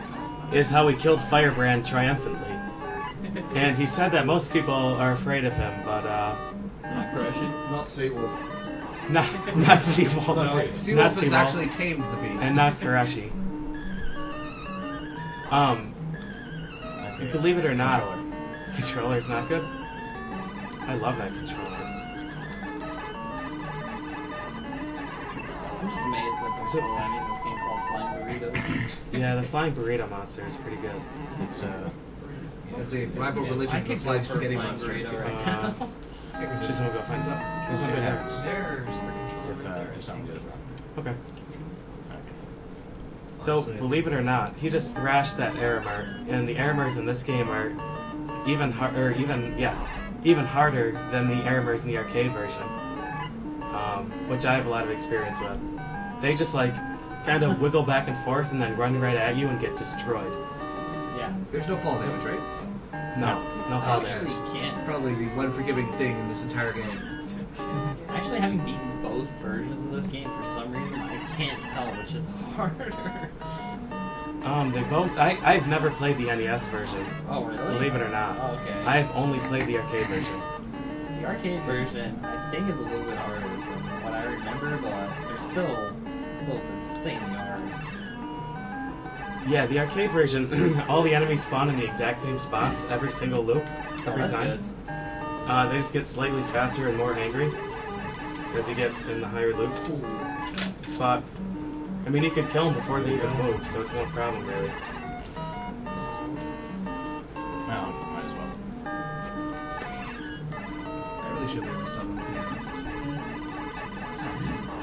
is how he killed Firebrand triumphantly. And he said that most people are afraid of him, but not Koreshi. Not Seawolf. Not Seawolf. Seawolf has actually tamed the beast. And not Koreshi. Believe it or not, controller's not good. I love that controller. I'm just amazed that there's so many in this game called Flying Burritos. Yeah, the flying burrito monster is pretty good. It's It's a rival religion for flying spaghetti monster. Right Just want to go find some. We'll see what happens. There's the If something goes wrong. Okay. So, believe it or not, he just thrashed that Aramer, and the Aramers in this game are even harder than the Aramers in the arcade version, which I have a lot of experience with. They just like kind of wiggle back and forth and then run right at you and get destroyed. Yeah. There's no fall damage, right? No fall damage. Can't. Probably the one forgiving thing in this entire game. Actually, having beaten both versions of this game for some reason, I can't tell which is harder. They both. I've never played the NES version. Oh, really? Believe it or not. Oh, okay. I've only played the arcade version. The arcade version, I think, is a little bit harder from what I remember, but they're still both insanely hard. Yeah, the arcade version, all the enemies spawn in the exact same spots every single loop, every that's time. good. They just get slightly faster and more angry as you get in the higher loops. But I mean, you could kill them before they even move, so it's no problem really. Well, might as well. I really should learn to summon the piano.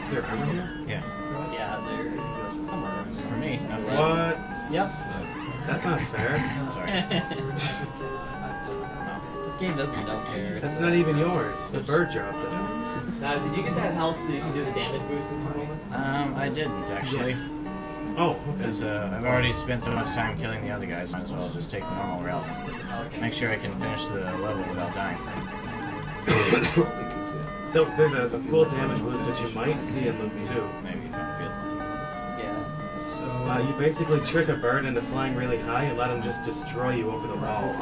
Is there armor here? Yeah. Yeah, they're somewhere. For me, not for you. What? Yep. That's not fair. Sorry. This game doesn't know fair. That's not even yours. The bird dropped it. Now, did you get that health so you can do the damage boost in 4 moments? I didn't actually. Oh, okay. Because I've already spent so much time killing the other guys, might as well just take the normal route. Make sure I can finish the level without dying. So there's a cool damage boost which you might see in Loop 2. Maybe if I'm good. Yeah. So You basically trick a bird into flying really high and let him just destroy you over the wall.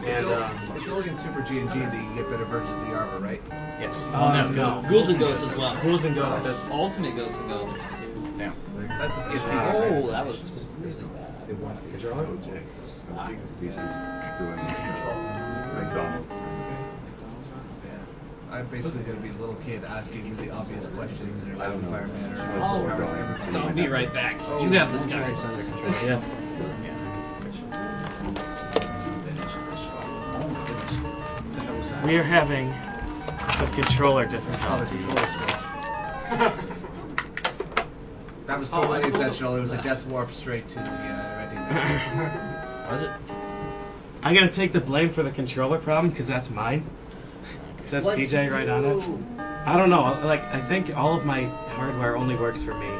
it's only in Super G&G that you can get better versions of the armor, right? Yes. No. Ghouls and Ghosts as well. Ghouls and Ghosts. There's Ultimate Ghosts and Ghosts, too. Yeah. That's the PSP game. Oh, that was really bad. Controller? I'm basically going to be a little kid asking really obvious questions in an Iron Fireman or Oh, I'll be right back. You have this guy. Yeah. We are having some controller difficulties. That was totally intentional. It was a death warp straight to the Ready Man. Was it? I'm gonna take the blame for the controller problem because that's mine. It says PJ right on it. I don't know. Like, I think all of my hardware only works for me.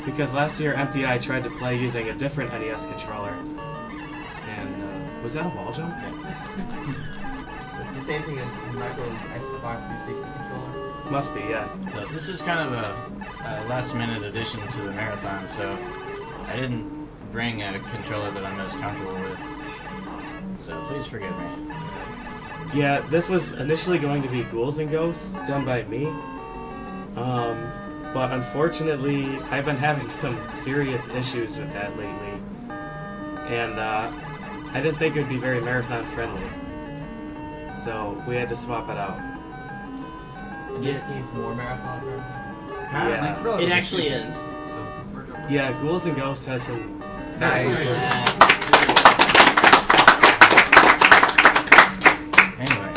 Because last year, MTI tried to play using a different NES controller. And, was that a wall jump? It's the same thing as Michael's Xbox 360 controller. Must be, yeah. So this is kind of a last-minute addition to the marathon, so I didn't bring a controller that I'm most comfortable with. So please forgive me. Yeah, this was initially going to be Ghouls and Ghosts, done by me. But unfortunately, I've been having some serious issues with that lately. And I didn't think it would be very marathon friendly. So we had to swap it out. And this game's more marathon friendly? Yeah. It actually is. Yeah, Ghouls and Ghosts has some... Nice. Anyway.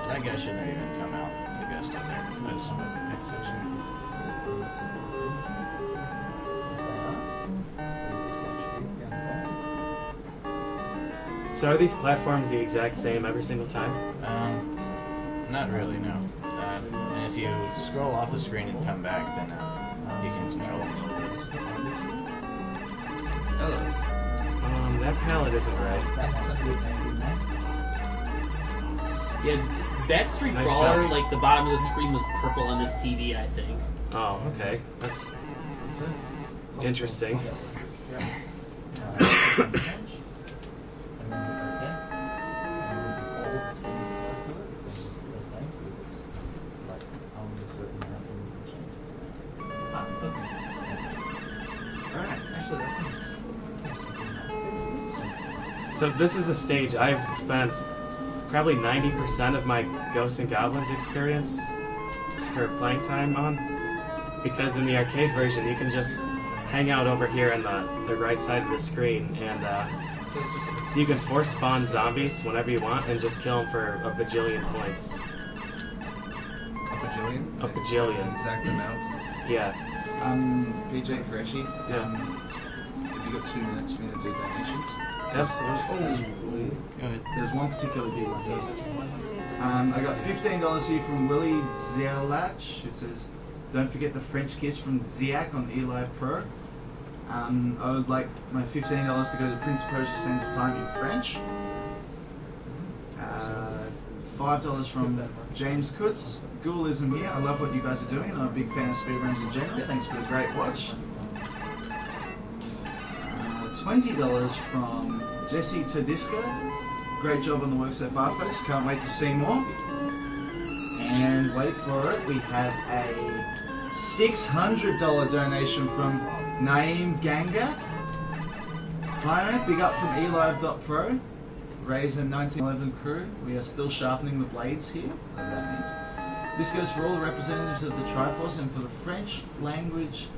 That guy shouldn't have even come out. The guy still there. I just wasn't paying attention. So are these platforms the exact same every single time? Not really, no. And if you scroll off the screen and come back, then you can control them a little bit. Hello. That palette isn't right. Yeah, that Street Nice Brawler, job. like the bottom of the screen was purple on this TV, I think. Oh, okay. That's interesting. So this is a stage I've spent probably 90% of my Ghosts and Goblins experience for playing time on, because in the arcade version you can just hang out over here on the right side of the screen and you can force spawn zombies whenever you want and just kill them for a bajillion points. A bajillion? A bajillion. Exact amount? Yeah. PJ Koreshi, Yeah. have you got 2 minutes for me to do donations? Absolutely. There's one particular big one here. I got $15 here from Willie Zialach, who says, "Don't forget the French kiss from Ziak on eLive Pro." I would like my $15 to go to Prince of Persia Sands of Time in French. $5 from James Kutz. Ghoulism here. I love what you guys are doing, and I'm a big fan of speedruns in general. Thanks for the great watch. $20 from Jesse Todisco. Great job on the work so far, folks. Can't wait to see more. And wait for it, we have a $600 donation from Naeem Gangat. Hi mate, big up from eLive.pro. Razor 1911 crew. We are still sharpening the blades here. Whatever that means. This goes for all the representatives of the Triforce and for the French language.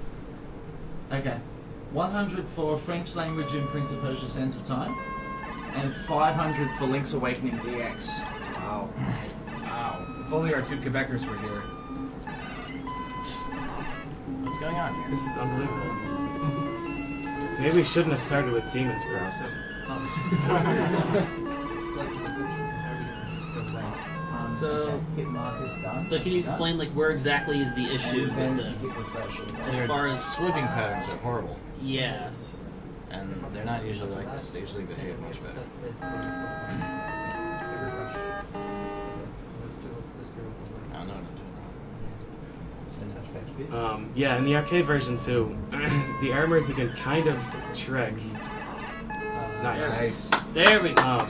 Okay. 100 for French language in Prince of Persia Sands of Time, and 500 for Link's Awakening DX. Wow. Wow. If only our 2 Quebecers were here. What's going on here? This is unbelievable. Maybe we shouldn't have started with Demon's Cross. So can you explain like where exactly is the issue with this? As far as sweeping patterns are horrible. Yes. And they're not usually like this. They usually behave much better. I don't know what I'm doing. Yeah, in the arcade version too, the armors you can kind of trick. Nice. Nice. There we go.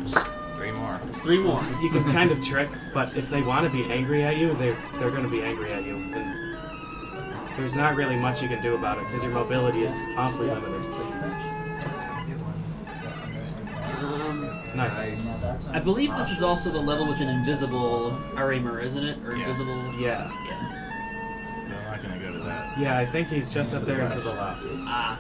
Just 3 more. There's 3 more. You can kind of trick, but if they want to be angry at you, they're going to be angry at you. And there's not really much you can do about it because your mobility is awfully limited. Nice. I believe this is also the level with an invisible armor, isn't it? Or invisible. Yeah. Yeah. No, I'm not going to go to that. Yeah, I think he's just up there and to the left. Ah.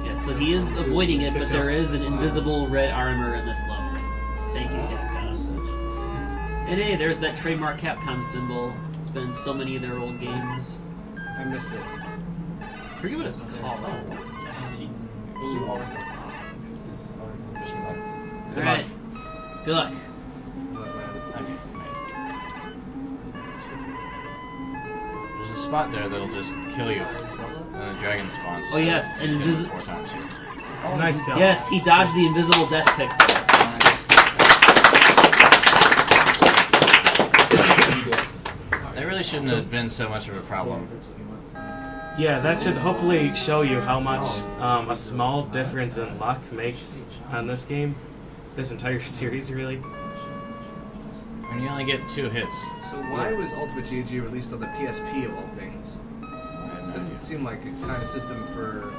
Yeah, so he is avoiding it, but there is an invisible red armor in this level. Thank you, Capcom. And hey, there's that trademark Capcom symbol. It's been in so many of their old games. I missed it. I forget what it's called. Alright. Good luck. Okay, there's a spot there that'll just kill you. And the dragon spawns. Oh yes, and invisible. 4 times here. Nice kill. Yes, he dodged the invisible death pixel. That really shouldn't have been so much of a problem. Yeah, that should hopefully show you how much a small difference in luck makes on this game. This entire series, really. And you only get 2 hits. So why was Ultimate GG released on the PSP of all things? It doesn't seem like a kind of system for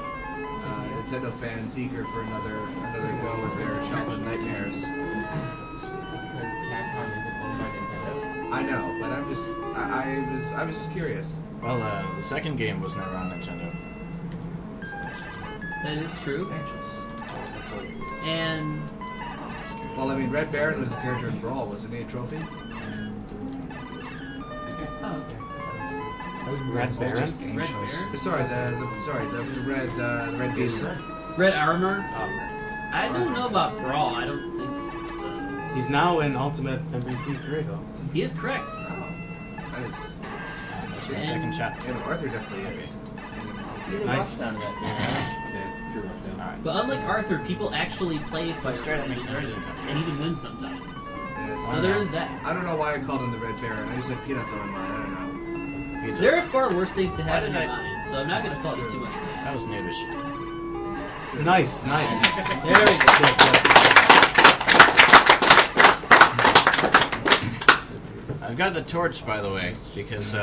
Nintendo fans eager for another go with their childhood nightmares. Because Capcom isn't owned by Nintendo. I know, but I was just curious. Well, the second game was never on Nintendo. That is true. And Well, I mean, Red Baron was a character in Brawl, wasn't he? A trophy? oh, okay. Red Baron? Red Baron? Sorry, the red beast. Red Armor? Oh. I don't know about Brawl. I don't think so. He's now in Ultimate MVC3, though. He is correct. Oh, that is. That's the second shot. And Arthur definitely is. Nice. But unlike Arthur, people actually play Fire Emblem and even win sometimes. Yes. So there is that. I don't know why I called him the Red Baron. I just had peanuts on my mind. I don't know. There are far worse things to have in your mind, so I'm not going to fault you too much for that. That was knavish. Nice. There we go. I've got the torch, by the way, because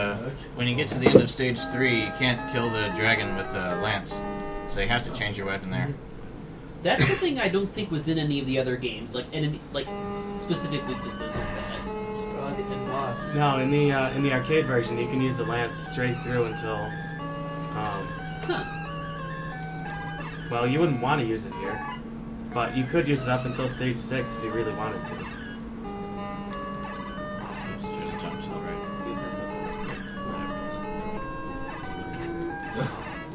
when you get to the end of stage 3, you can't kill the dragon with a lance, so you have to change your weapon there. That's the thing I don't think was in any of the other games, like specific weaknesses like that. No, in the arcade version, you can use the lance straight through until. Well, you wouldn't want to use it here, but you could use it up until stage 6 if you really wanted to.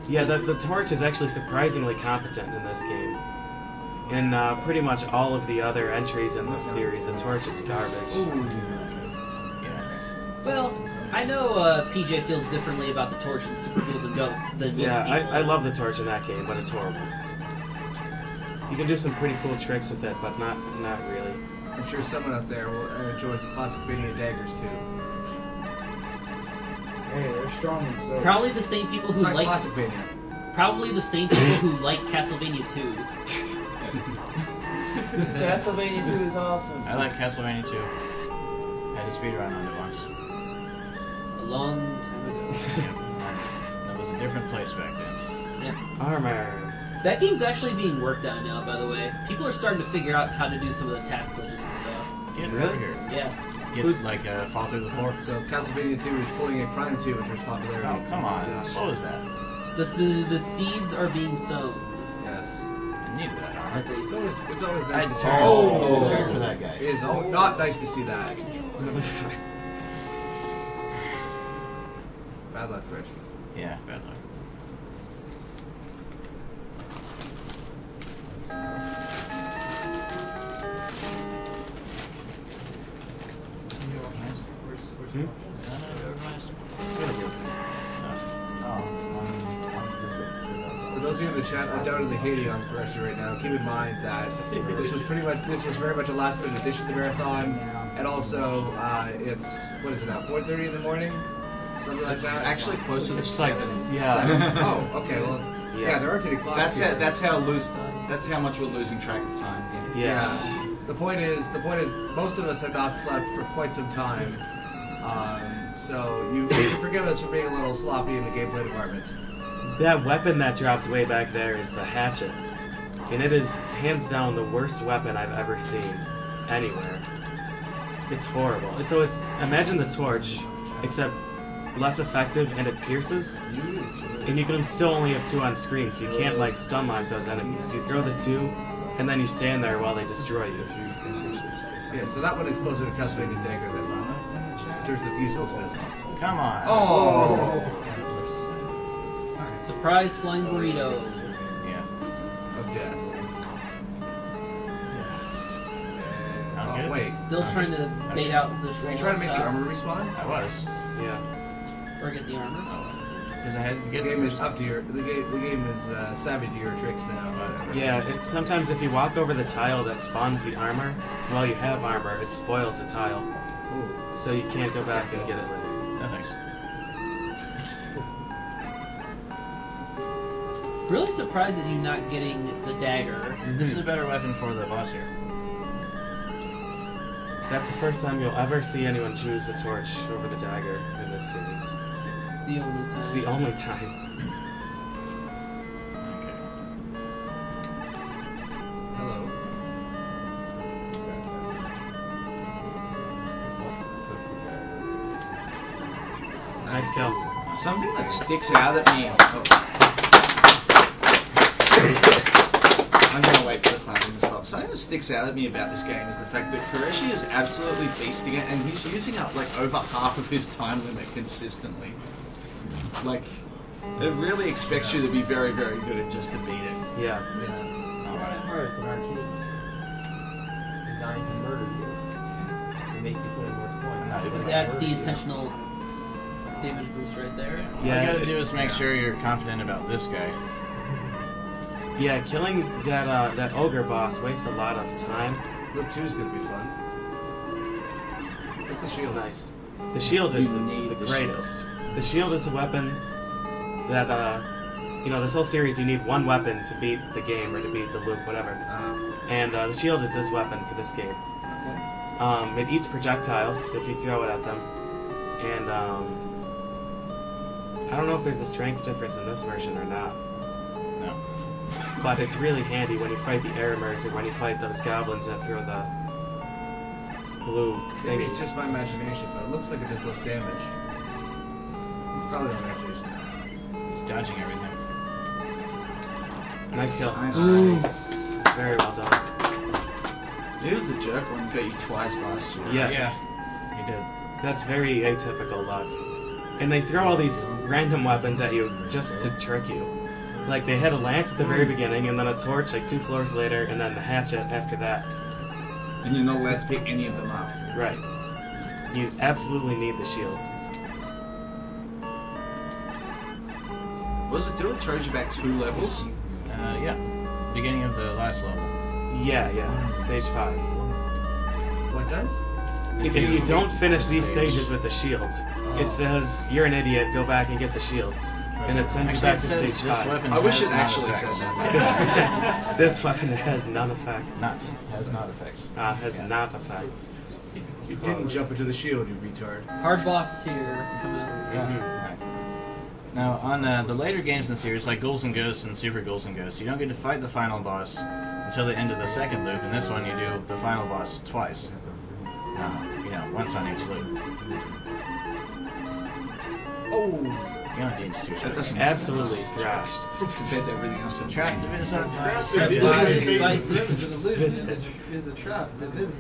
Yeah, the torch is actually surprisingly competent in this game. In pretty much all of the other entries in this series, the torch is garbage. Well, I know PJ feels differently about the torch in Super Ghouls and Ghosts than most people. I love the torch in that game, but it's horrible. You can do some pretty cool tricks with it, but not really. I'm sure someone out there will enjoy classic Vania daggers too. Hey, they're strong and so. Probably the same people who like Castlevania. Probably the same people who like Castlevania 2. Castlevania 2 is awesome. I like Castlevania 2. I had a speedrun on it once. A long time ago. That was a different place back then. Yeah. Armor. That game's actually being worked on now, by the way. People are starting to figure out how to do some of the task glitches and stuff. Get over here. Yes. Get fall through the floor. So Castlevania 2 is pulling a Prime 2 into its popularity. Oh, come on. What was that? The seeds are being sown. Yes. I needed that armor. It's always nice to see. Turn for that guy. It is not nice to see that. Bad luck, Rich. Yeah, bad luck. For those of you in the chat undoubtedly hating on Crest right now, keep in mind that this was very much a last minute addition to the marathon, and also it's what is it now, 4:30 in the morning, something like It's that. actually closer to It's 7. like, 7. yeah. Oh, okay. Well, yeah, there are 10 clocks. That's how much we're losing track of time. Yeah. The point is, most of us have not slept for quite some time, so you can forgive us for being a little sloppy in the gameplay department. That weapon that dropped way back there is the hatchet. And it is hands down the worst weapon I've ever seen anywhere. It's horrible. So it's, imagine the torch, except less effective and it pierces. And you can still only have 2 on screen, so you can't like stun lock those enemies. You throw the 2, and then you stand there while they destroy you. Yeah, so that one is closer to Castlevania's dagger than in terms of uselessness. Come on. Oh! Surprise flying burrito. Yeah. Of death. Yeah. Oh, wait. Still trying to bait out the Are you trying to make the armor respawn? I was. Yeah. Or get the armor. Because I had to The get game is up to your. The game is savvy to your tricks now. Whatever. Yeah, sometimes if you walk over the tile that spawns the armor, while you have armor, it spoils the tile. Ooh. So you can't go back and get it later. No thanks. Really surprised at you not getting the dagger. This is a better weapon for the boss here. That's the first time you'll ever see anyone choose a torch over the dagger in this series. The only time. The only time. Hello. Nice kill. Something that sticks out at me. I'm gonna wait for the clapping to stop. Something that sticks out at me about this game is the fact that Qureshi is absolutely beasting it, and he's using up like over half of his time limit consistently. Like, it really expects you to be very, very good at just to beat it. Yeah. How hard it's an arcade. It's designed to murder you. To make you put in more points. That's the intentional damage boost right there. Yeah, all you gotta do is make sure you're confident about this guy. Yeah, killing that ogre boss wastes a lot of time. Loop 2 is gonna be fun. What's the shield? Nice. The shield is the greatest. The shield is the weapon that, you know, this whole series you need one weapon to beat the game or to beat the loop, whatever. And the shield is this weapon for this game. It eats projectiles if you throw it at them. And I don't know if there's a strength difference in this version or not. No. But it's really handy when you fight the Aramers or when you fight those goblins that throw the blue Maybe thingies. it's just my imagination, but it looks like it does less damage. Probably my imagination. It's dodging everything. Nice kill. Nice. Very well done. He was the jerk one who got you twice last year. Yeah. Yeah, he did. That's very atypical luck. And they throw all these random weapons at you just to trick you. Like, they had a lance at the very beginning, and then a torch like 2 floors later, and then the hatchet after that. And you're not allowed to pick any of them up. Right. You absolutely need the shield. What does it do? It throws you back 2 levels? Yeah. Beginning of the last level. Yeah. Stage 5. What does? If you don't finish these stages with the shield, it says, you're an idiot, go back and get the shields. And it sends you back to stage 5. I wish it actually said that. This weapon has none effect. Has not effect. Has not effect. You didn't jump into the shield, you retard. Hard boss here coming out. Yeah. Now, on the later games in the series, like Ghouls and Ghosts and Super Ghouls and Ghosts, you don't get to fight the final boss until the end of the second loop. In this one, you do the final boss twice. You know, once on each loop. Oh! You only need 2 shots. That doesn't Absolutely thrashed. compared to everything else in the Track game. division Is a trap.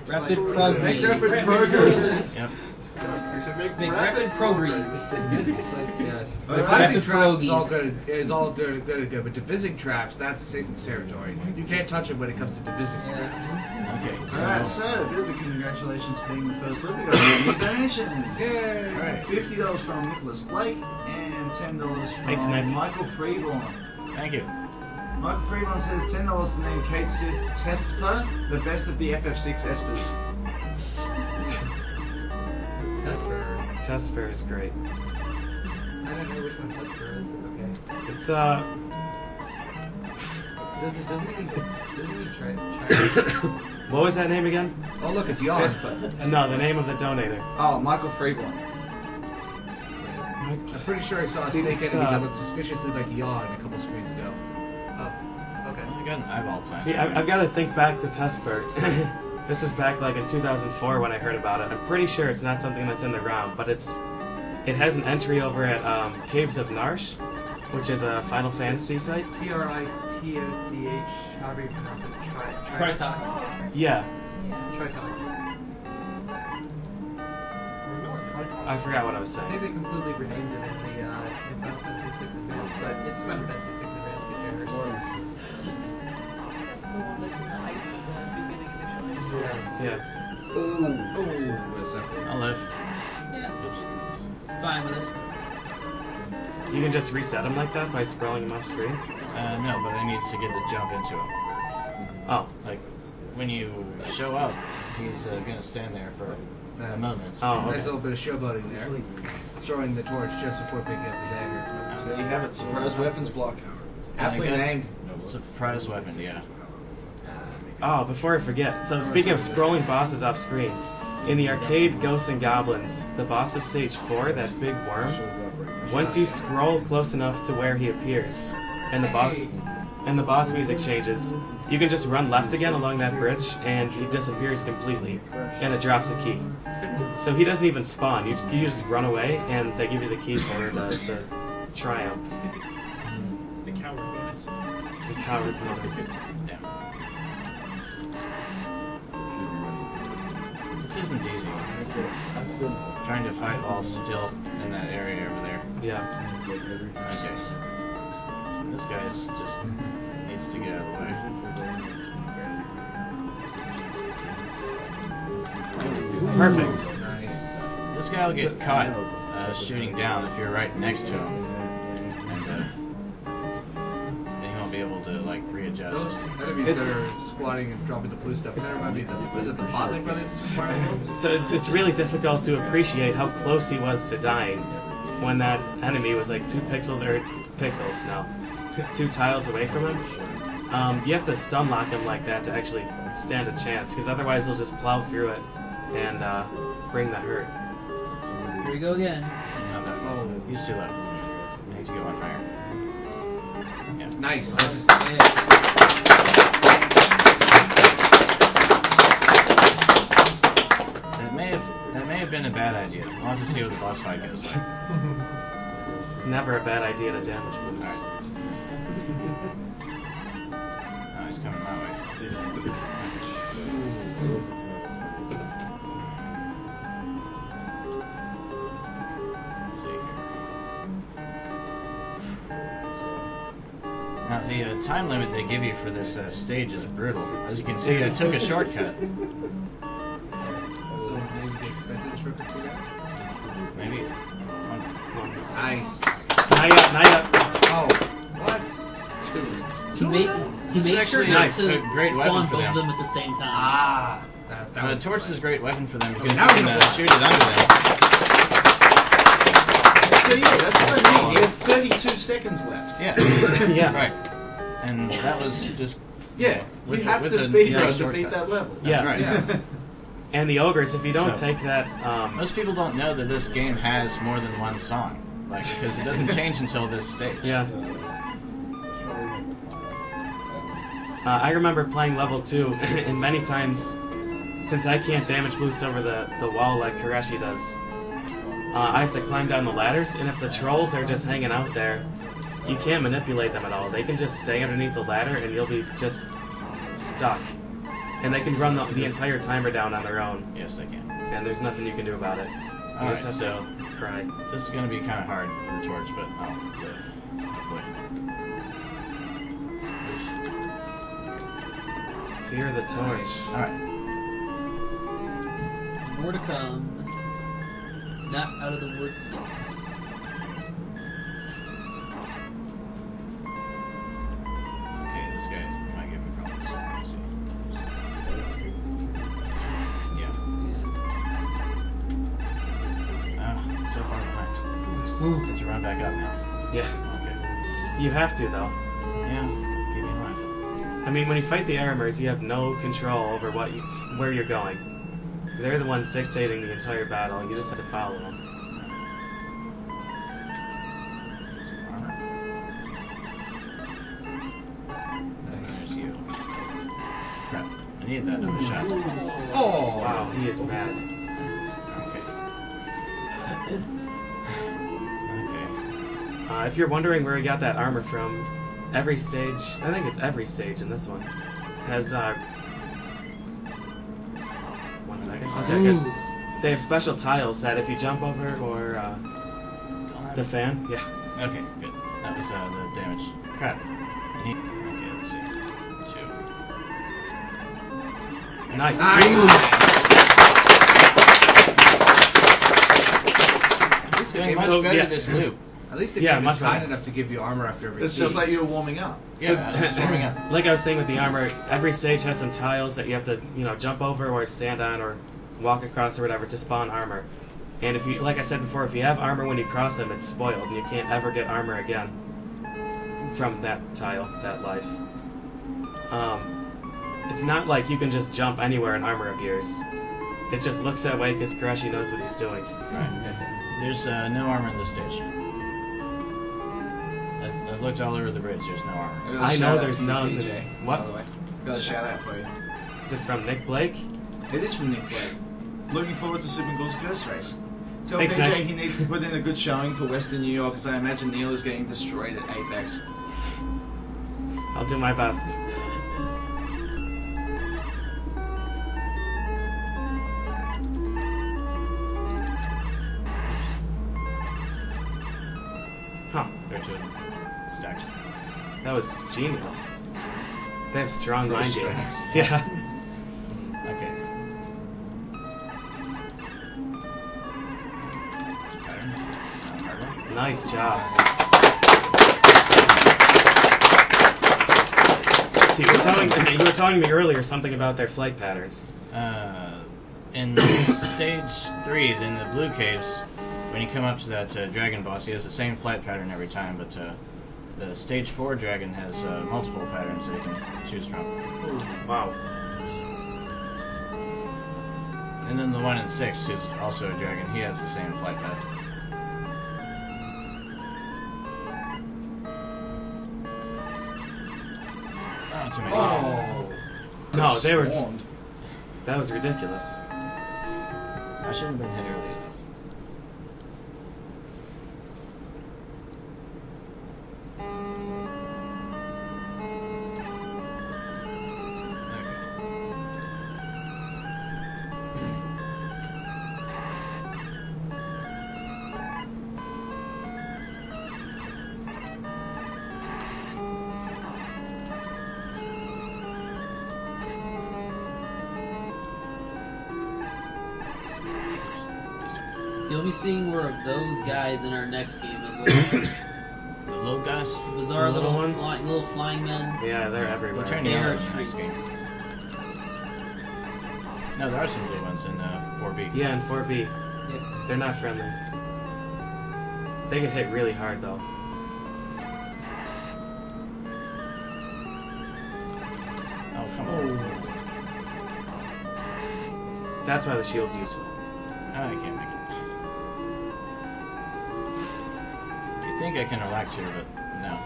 Rapid progress. Make rapid progress. Yep. You should Make rapid progress. Yes. But Devising rapid traps is all progress. good, but devising traps, that's Satan's territory. You can't touch it when it comes to devising traps. Okay. Alright, so a bit of a congratulations for being the first loop. We got some new donations. Yay! Alright, $50 from Nicholas Blake and $10 Thanks, Nick. from Michael Freeborn. Thank you. Michael Freeborn says $10 to name Kate Sith Testper, the best of the FF6 Espers. Testper is great. I don't know which one Tesper is, but okay. It's Doesn't he try what was that name again? Oh look, it's Yon. Tesper. No, the name of the donator. Oh, Michael Freeborn. I'm pretty sure I saw a See, snake it's, enemy that looked suspiciously like Yon a couple screens ago. Oh, okay. I got an eyeball plant. See, I've got to think back to Testper. This is back like in 2004 when I heard about it. I'm pretty sure it's not something that's in the ground, but it has an entry over at Caves of Narsh, which is a Final Fantasy site. Tritoch, however you pronounce it. Tritoch. Yeah, Tritoch. I forgot what I was I saying. think they completely renamed it in the Final Fantasy VI Advance, but it's Final Fantasy VI Advance errors. That's the one that's in the ice at the beginning of the challenge. Yes. Yeah. Oh, a second. I'll live. Yeah. Fine with it. You can just reset him like that by scrolling him off screen? No, but I need to get the jump into him. Oh. Like, when you show up, he's gonna stand there for a moment. Oh, okay. Nice little bit of showboating there. Throwing the torch just before picking up the dagger. So there you have it, surprise weapons block. Aptly named. Surprise weapon, yeah. Oh, before I forget. So speaking of scrolling bosses off screen, in the arcade Ghosts and Goblins, the boss of stage 4, that big worm, once you scroll close enough to where he appears, and the boss music changes, you can just run left again along that bridge, and he disappears completely, and it drops a key. So he doesn't even spawn. You just run away, and they give you the key for the triumph. It's the coward bonus. The coward bonus. This isn't easy. Trying to fight while still in that area over there. Yeah. Okay. This guy's just needs to get out of the way. Perfect. This guy will get caught shooting down if you're right next to him, and then he won't be able to like readjust. Those enemies that are squatting and dropping the blue stuff, that remind me of the, was it the Bosniak Brothers Super Mario World? So it's really difficult to appreciate how close he was to dying when that enemy was like 2 tiles away from him. You have to stun lock him like that to actually stand a chance, because otherwise he'll just plow through it and bring the hurt. Here we go again. Oh, he's too low. I need to go on higher. Yeah. Nice. That may have been a bad idea. We'll have to see what the boss fight goes like. It's never a bad idea to damage boost. Oh, he's coming my way. Let's see here. Now, the time limit they give you for this stage is brutal. As you can see, I took a shortcut. So maybe they expected a shortcut for that? Maybe. Nice. Not yet. Oh, what? He made sure nice. to A great spawn weapon for both them. of them at the same time. Ah. The torch is a great weapon for them because now you can shoot it under them. So yeah, that's what I mean. You have 32 seconds left. Yeah. Yeah. Right. And that was just... Yeah, with you have with to the- speedrun yeah, to beat shortcut. that level. Yeah. That's right. Yeah. And the ogres, if you don't So- take that, Most people don't know that this game has more than one song. Like, because it doesn't change until this stage. yeah. I remember playing level 2, and many times, since I can't damage boost over the wall like Koreshi does, I have to climb down the ladders, and if the trolls are just hanging out there, you can't manipulate them at all. They can just stay underneath the ladder, and you'll be just stuck. And they can run the entire timer down on their own. Yes, they can. And there's nothing you can do about it. You Alright, just have to cry. This is going to be kind of hard with the torch, but I'll live. Hopefully. Fear the torch. Alright. More to come. Not out of the woods yet. Okay, this guy might give me problems. Let's see. Yeah. Ah, so far behind. Let's run back up now. Yeah. Okay. You have to, though. Yeah, keep me alive. I mean, when you fight the Aramers, you have no control over where you're going. They're the ones dictating the entire battle. You just have to follow them. There's you. Crap. I need that other shot. Oh! Wow, he is mad. Okay. If you're wondering where he got that armor from, every stage, I think it's every stage in this one, has, one second. Okay, good. They have special tiles that if you jump over or, the fan, yeah. Okay, good. That was, the damage. Crap. Okay, let's see. 2. Nice. At least the Doing game much was better this loop. At least the Yeah, game much is kind better. enough to give you armor after every It's scene. just like you were warming up. Yeah, it's warming up. Like I was saying with the armor, every stage has some tiles that you have to, jump over or stand on or walk across or whatever to spawn armor. And if you, like I said before, if you have armor when you cross them, it's spoiled. You can't ever get armor again. from that tile, that life. It's not like you can just jump anywhere and armor appears. It just looks that way because Koreshi knows what he's doing. Right. There's no armor in this stage. I've looked all over the bridge. There's no armor. I know there's none. What? By the way, got a shout out for you. Is it from Nick Blake? It is from Nick Blake. Looking forward to Super Ghouls Ghost Race. Tell Thanks, PJ Nick. he needs to put in a good showing for Western New York, because I imagine Neil is getting destroyed at Apex. I'll do my best. Huh. Stacked. That was genius. They have strong mind First games. strikes. Yeah. Okay. That's a pattern. Not a hard one. Nice job. So you were telling me earlier something about their flight patterns. In stage 3, in the blue caves, when you come up to that dragon boss, he has the same flight pattern every time, but the stage 4 dragon has multiple patterns that you can choose from. Ooh, wow. And then the one in 6, who's also a dragon, he has the same flight path. Oh, too many. Oh. No, they were. That was ridiculous. I shouldn't have been hit earlier. You'll be seeing more of those guys in our next game as well. The little guys? Bizarre The little little, ones? little flying men. Yeah, they're everywhere. They'll turn They yellow are in the next treats. game. No, there are some blue ones in 4B. Yeah, in 4B. They're not friendly. They get hit really hard though. Oh, come on. That's why the shield's useful. I can't make it. You think I can relax here, but no.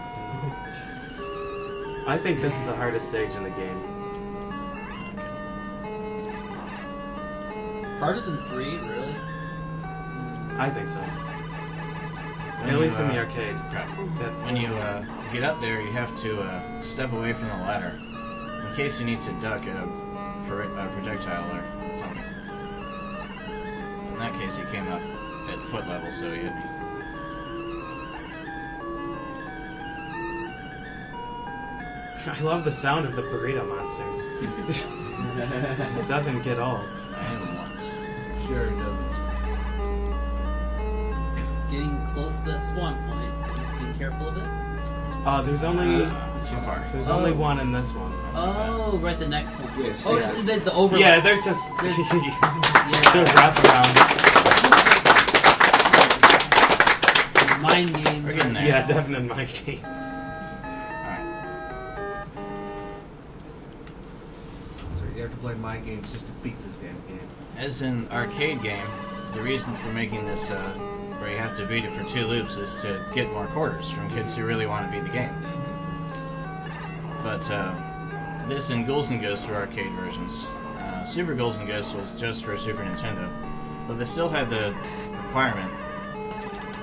I think this is the hardest stage in the game. Harder than 3, really? I think so. When At least you, in the arcade. When you get up there, you have to step away from the ladder in case you need to duck a projectile or something. In that case, he came up at foot level, so he hit me. I love the sound of the burrito monsters. Just doesn't get old. I hit him once. Sure it doesn't. Getting close to that spawn point. Just being careful of it. There's only too far. There's only one in this one. Oh, right, the next one. Yes. Oh, this is the overlap. Yeah, there's just There's wraparounds. mind games. We're getting there. Yeah, definite mind games. So you have to play mind games just to beat this damn game. As an arcade game, the reason for making this where you have to beat it for 2 loops is to get more quarters from kids who really want to beat the game. But this and Ghouls and Ghosts were arcade versions. Super Ghouls and Ghosts was just for Super Nintendo, but they still had the requirement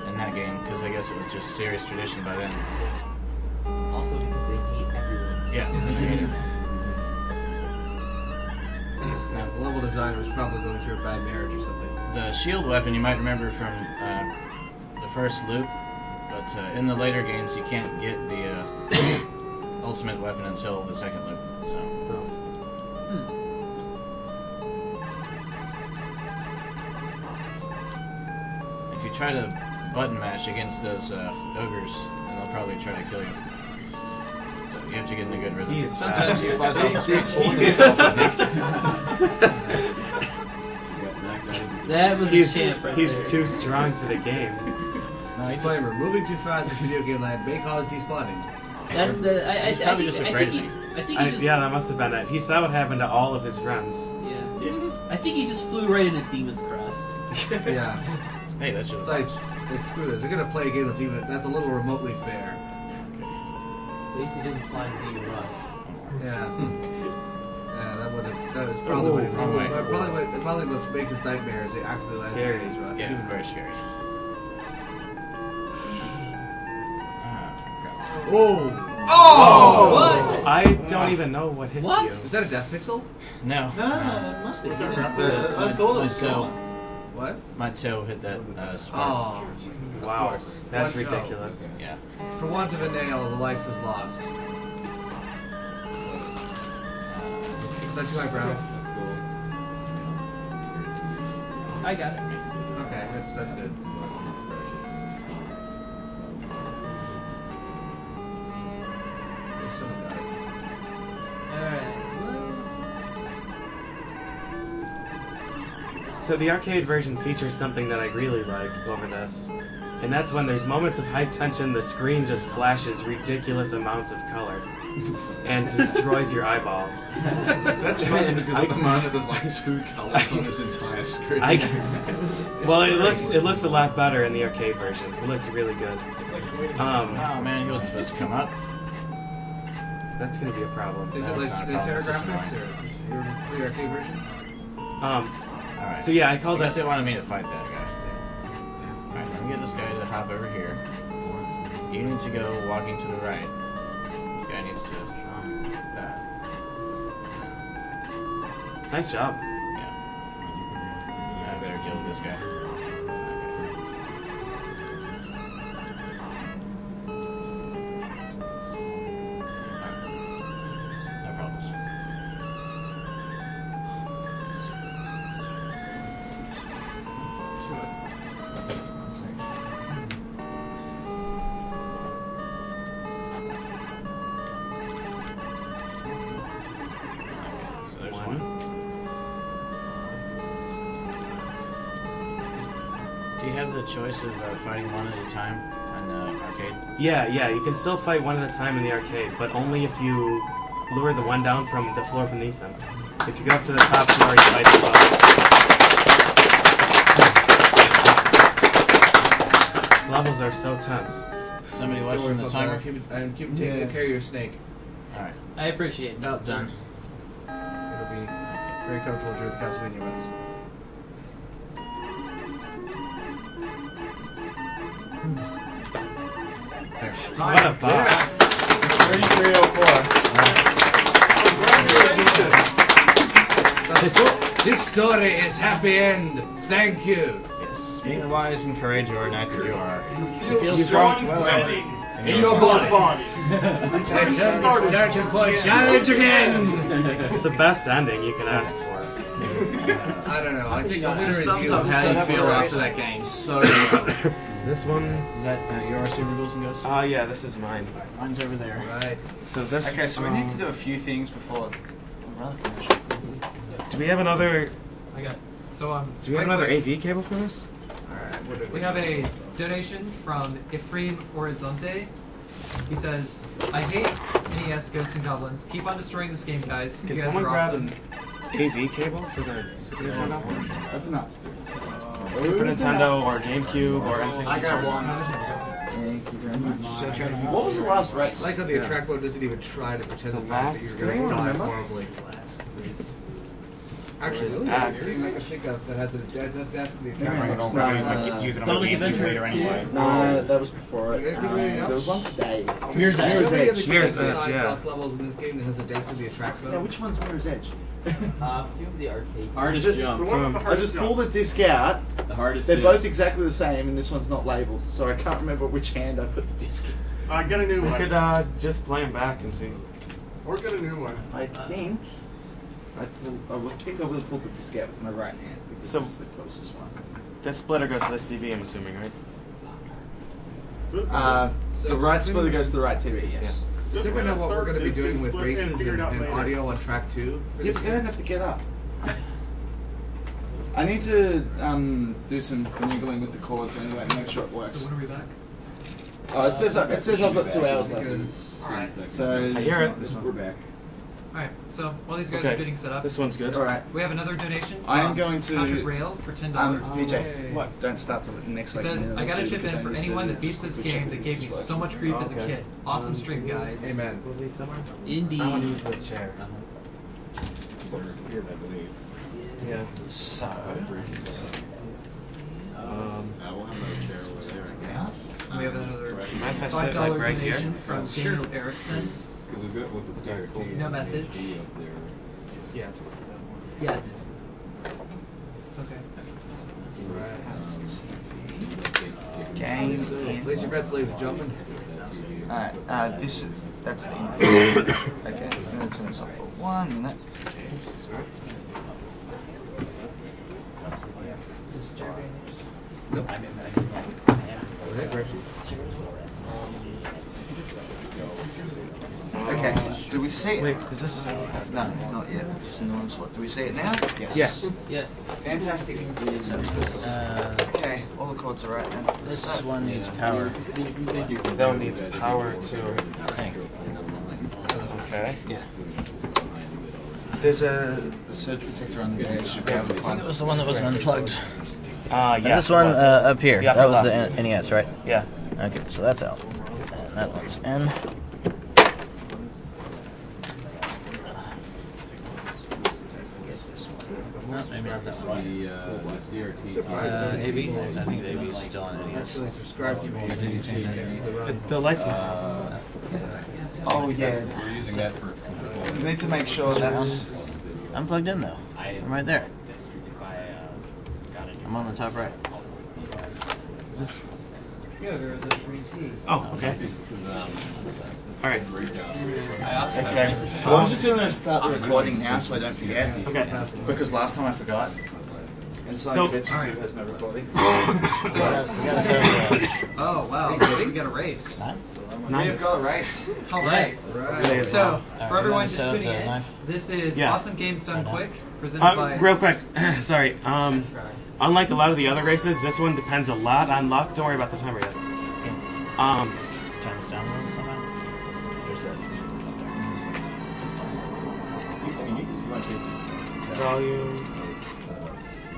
in that game because I guess it was just serious tradition by then. Also because they hate everyone. Yeah, they hate it. Now, the level designer was probably going through a bad marriage or something. The shield weapon you might remember from the first loop, but in the later games you can't get the ultimate weapon until the second loop. So. If you try to button mash against those ogres, then they'll probably try to kill you. So you have to get in a good rhythm. Sometimes he flies off That was a champ right He's there. too strong for the game. Disclaimer, moving too fast in video game land may cause despawning. That's the. I probably think, just I afraid think of he, me. I think he just. Yeah, that must have been it. He saw what happened to all of his friends. Yeah. I think he just flew right into Demon's Crest. Yeah. Hey, that's just. It's like, screw this. They're gonna play a game that's even. That's a little remotely fair. At least he didn't fly into the rush. Yeah. Yeah, that would have. That was probably what. Probably what makes his nightmare is they actually land Scary. in his rush. Yeah, very scary. Oh! Oh! What? I don't even know what hit What? you. Is that a death pixel? No. No, it must have. I thought it was toe. What? My toe hit that spark. Oh. Wow, that's One toe. ridiculous. Yeah. For want of a nail, the life was lost. Is that too high brow? I got it. Okay, that's good. Someone got it. Alright. So the arcade version features something that I really like over this. And that's when there's moments of high tension, the screen just flashes ridiculous amounts of color. And destroys your eyeballs. That's funny because at the moment there's like 2 colors on this entire screen. Well, it looks a lot better in the arcade version. It looks really good. Oh man, he wasn't supposed to come up. That's gonna be a problem. Is it like Sarah graphics or the arcade version? Alright. So yeah, I called that. that. They wanted me to fight that guy. Alright, let me get this guy to hop over here. You need to go walking to the right. This guy needs to. That. Nice job. Yeah. I better deal with this guy. No problems. So there's one. Do you have the choice of fighting one at a time on the arcade? Yeah, you can still fight one at a time in the arcade, but only if you lure the one down from the floor beneath them. If you go up to the top floor, you fight the bottom. These levels are so tense. Somebody watching the timer? And keep taking care of your snake. Alright. I appreciate it. About done. It'll be very comfortable during the Castlevania runs. What a boss. 3304. This story is happy end. Thank you. Yes. Being wise and courageous or not you are. You feel strong in your body. Starting point challenge again. It's the best ending you can ask for. I don't know. I think the winner Just is sums you. up how you feel after that game so well. This one is that your Super Ghouls and Ghosts? Yeah, this is mine. Mine's over there. Right. So this. Okay, so we need to do a few things before. Do we have another? I got. So Do we have another AV cable for this? Alright. We have a donation from Ephraim Horizonte. He says, "I hate NES Ghosts and Goblins. Keep on destroying this game, guys. Can You guys someone are grab awesome." an AV cable for the Super Nintendo? Open up. Super Nintendo or GameCube or N64? I got one. Thank you very much. What was the last race? I like how the attract mode doesn't even try to pretend the fact that you're going to die horribly. Actually, the only game I can think of that has a death from the attract mode. Sonic Adventure later anyway. No, that was before it. Anything There was one today. Mirror's Edge. Mirror's Edge. Mirror's Edge, yeah. Boss levels in this game that has a date from the attract mode. Yeah, which one's Mirror's Edge? A few of the arcade. Hardest Just, jump. I just pulled the disc out. The hardest. They're is- both exactly the same, and this one's not labeled, so I can't remember which hand I put the disc in. Get a new We one. could just play them back and see. Or get a new one. I think I will pull the disc out with my right hand because So- it's the closest one. This splitter goes to this TV, I'm assuming, right? The right splitter goes to the right TV, yes. Does anyone know what we're going to be doing with races and audio on track 2? You're going to have to get up. I need to do some finagling with the cords anyway and make sure it works. So when are we back? Oh, it says I've got 2 hours left. Alright. So I hear it. We're back. Alright, so while these guys Okay. are getting set up, This one's good. Alright. we have another donation from I am going to Patrick Rail for $10. PJ, what? Don't start for the next. He says, I gotta chip in for anyone that beats this game that gave me so much grief as a kid. Awesome stream, guys. Amen. Indeed. I want to use the chair. Yeah. So. We'll have another chair over there. We have another Mind if I sit, $5 like, right donation here? from Daniel Erickson. Because we've got with the CRT. No message. up there. Yeah. Yet. Okay. Game. Place your bets, ladies and gentlemen. Alright, that's the input. Okay, I'm going to turn this off for 1 minute. Nope. Okay, do we see it? Wait, is this? No, not yet. It's in the spot. Do we see it now? Yes. Yeah. Yes. Fantastic. Okay, all the chords are right now. This one needs power. That one needs power too. I think. Okay. Yeah. There's a surge protector on the edge. Should be able to I think find it was the one that was unplugged. Yeah. And this one up here. Yeah, that was the left. NES, right? Yeah. Okay, so that's out. And that one's in. No, maybe not that one. The CRT. AB? I think the AB is still on NES. Actually, subscribe to me. The lights. Oh yeah. We're using that for. We need to make sure that's. I'm plugged in though. I'm right there. I'm on the top right. Is this? Yeah, there is a green tea. Oh, okay. All right. Okay. What was you doing to start the recording now so I don't forget? Okay. Because last time I forgot. And So- Adventures has no recording. Oh, wow. We got a race. We've got a race. Alright. Right. So, for everyone just So tuning the in, knife. this is Yeah. Awesome Games Done Quick, presented by... Real quick, sorry. Unlike a lot of the other races, this one depends a lot on luck. Don't worry about the timer yet. Turn this down a little somehow. There's that. Volume.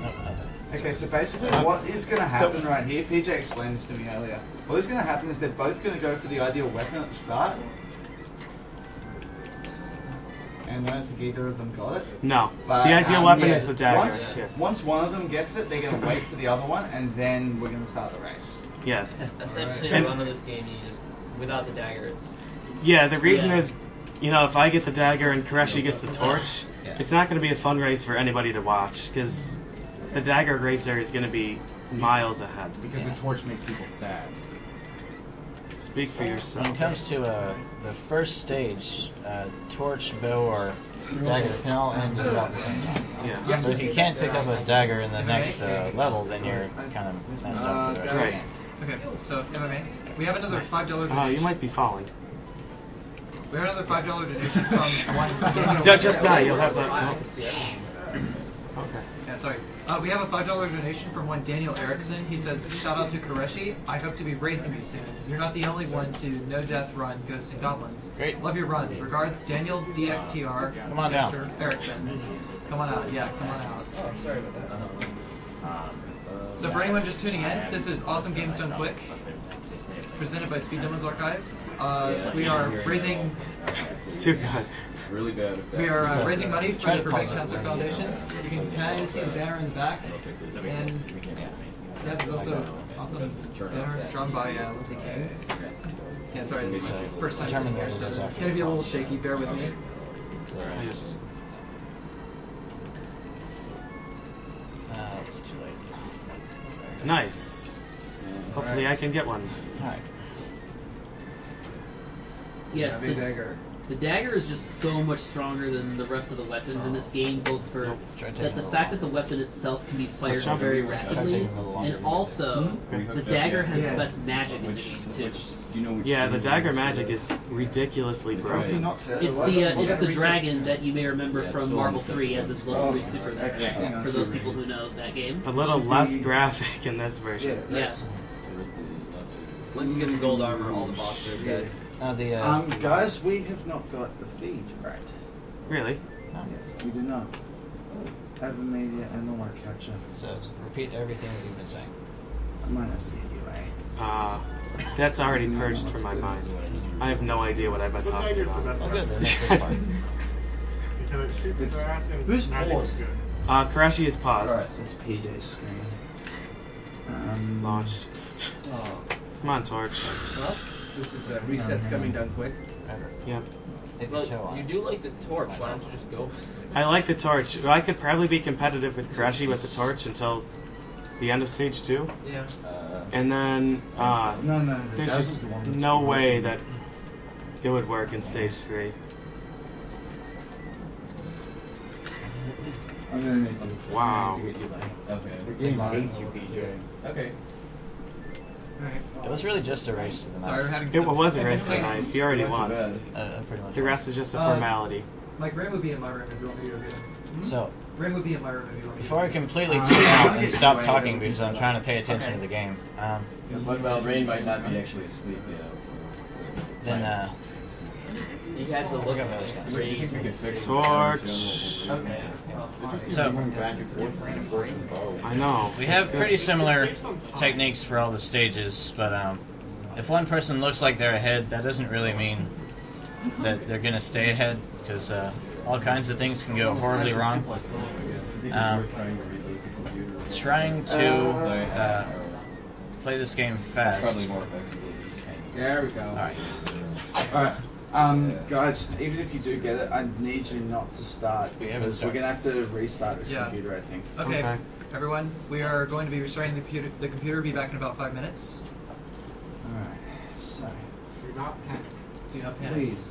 Nope, nothing. Okay, so basically what is going to happen right here, PJ explained this to me earlier. What is going to happen is they're both going to go for the ideal weapon at the start. And I don't think either of them got it. No. But, The ideal weapon yeah, is the dagger. Once one of them gets it, they're going to wait for the other one, and then we're going to start the race. Yeah. Essentially, And- a run of this game, you just without the dagger, it's Yeah, the reason is, if I get the dagger and Koreshi gets the torch, it's not going to be a fun race for anybody to watch, because the dagger racer is going to be miles ahead. Because the torch makes people sad. Speak for yourself. When it comes to the first stage, torch, bow, or dagger can all end at about the same time. Yeah. So if you can't pick up a dagger in the next level, then you're kind of messed up for the rest of the game. Okay, so MMA. We have another $5 donation. Oh, you might be falling. We have another $5 donation from one Daniel. Just now, you'll have the... Okay. Yeah, sorry. We have a $5 donation from one Daniel Erickson. He says, shout out to Koreshi. I hope to be racing you soon. You're not the only one to no death run Ghosts and Goblins. Great. Love your runs. Regards, Daniel DXTR. Come on down. Dexter Erickson. Come on out. Yeah, come on out. oh, sorry about that. So for anyone just tuning in, this is Awesome Games Done Quick, presented by Speed Demos Archive. We are raising... Too good. Really bad. We are raising money for the Prevent Cancer Foundation. You can kind of see the banner in the back, and yeah, there's also awesome banner drawn by Lindsay King. Yeah, sorry, this is my first time sitting here, so it's gonna be a little shaky. Bear with me. It's too late. Nice. Hopefully I can get one. Alright. Yes, The dagger. the dagger is just so much stronger than the rest of the weapons in this game, both for the fact that the weapon itself can be fired very rapidly, and also the dagger has the best magic in the game too. Yeah, the dagger magic is ridiculously broken. It's the dragon that you may remember from Marvel 3 as its level 3 super there, for those people who know that game. A little less graphic in this version. Yes. Once you get the gold armor, all the bosses are dead. Guys, we have not got the feed right. Really? No. Yes, we do not. Media and the work catcher. So repeat everything that you've been saying. I might have to get you a. That's already purged from my mind. I have no idea what I've been talking about. Oh, good. Then that's fine. Who's paused? Koreshi is paused. Alright, so it's PJ's screen. Launched. Oh. Come on, Torch. Well, this is resets coming down quick. Yep. Well, you do like the torch. Why don't you just go? I like the torch. I could probably be competitive with Koreshi with the torch until the end of stage 2. Yeah. And then there's just no way that it would work in stage 3. I'm gonna need to. Wow. Okay. The game hates you, PJ. Okay. It was really just a race to the knife. Sorry, we're having It some... was a race to the knife. You already won. Pretty much. The rest is just a formality. Like, Ren would be in my room if you want me to go get him. So, Ren would be in my room if you want me to before I completely tune out and stop talking because I'm trying to pay attention to the game, Well, Rain might not be actually asleep yet. So. then You had to look at those Rain. Torch. Okay. So, I know. we have pretty similar techniques for all the stages, but if one person looks like they're ahead, that doesn't really mean that they're going to stay ahead, because all kinds of things can go horribly wrong. Trying to play this game fast. There we go. Alright. Guys, even if you do get it, I need you not to start. We haven't Because we're started. going to have to restart this computer, I think. Okay, everyone, we are going to be restarting the computer. The computer will be back in about 5 minutes. Alright, so. Do not panic. Do not panic. Please.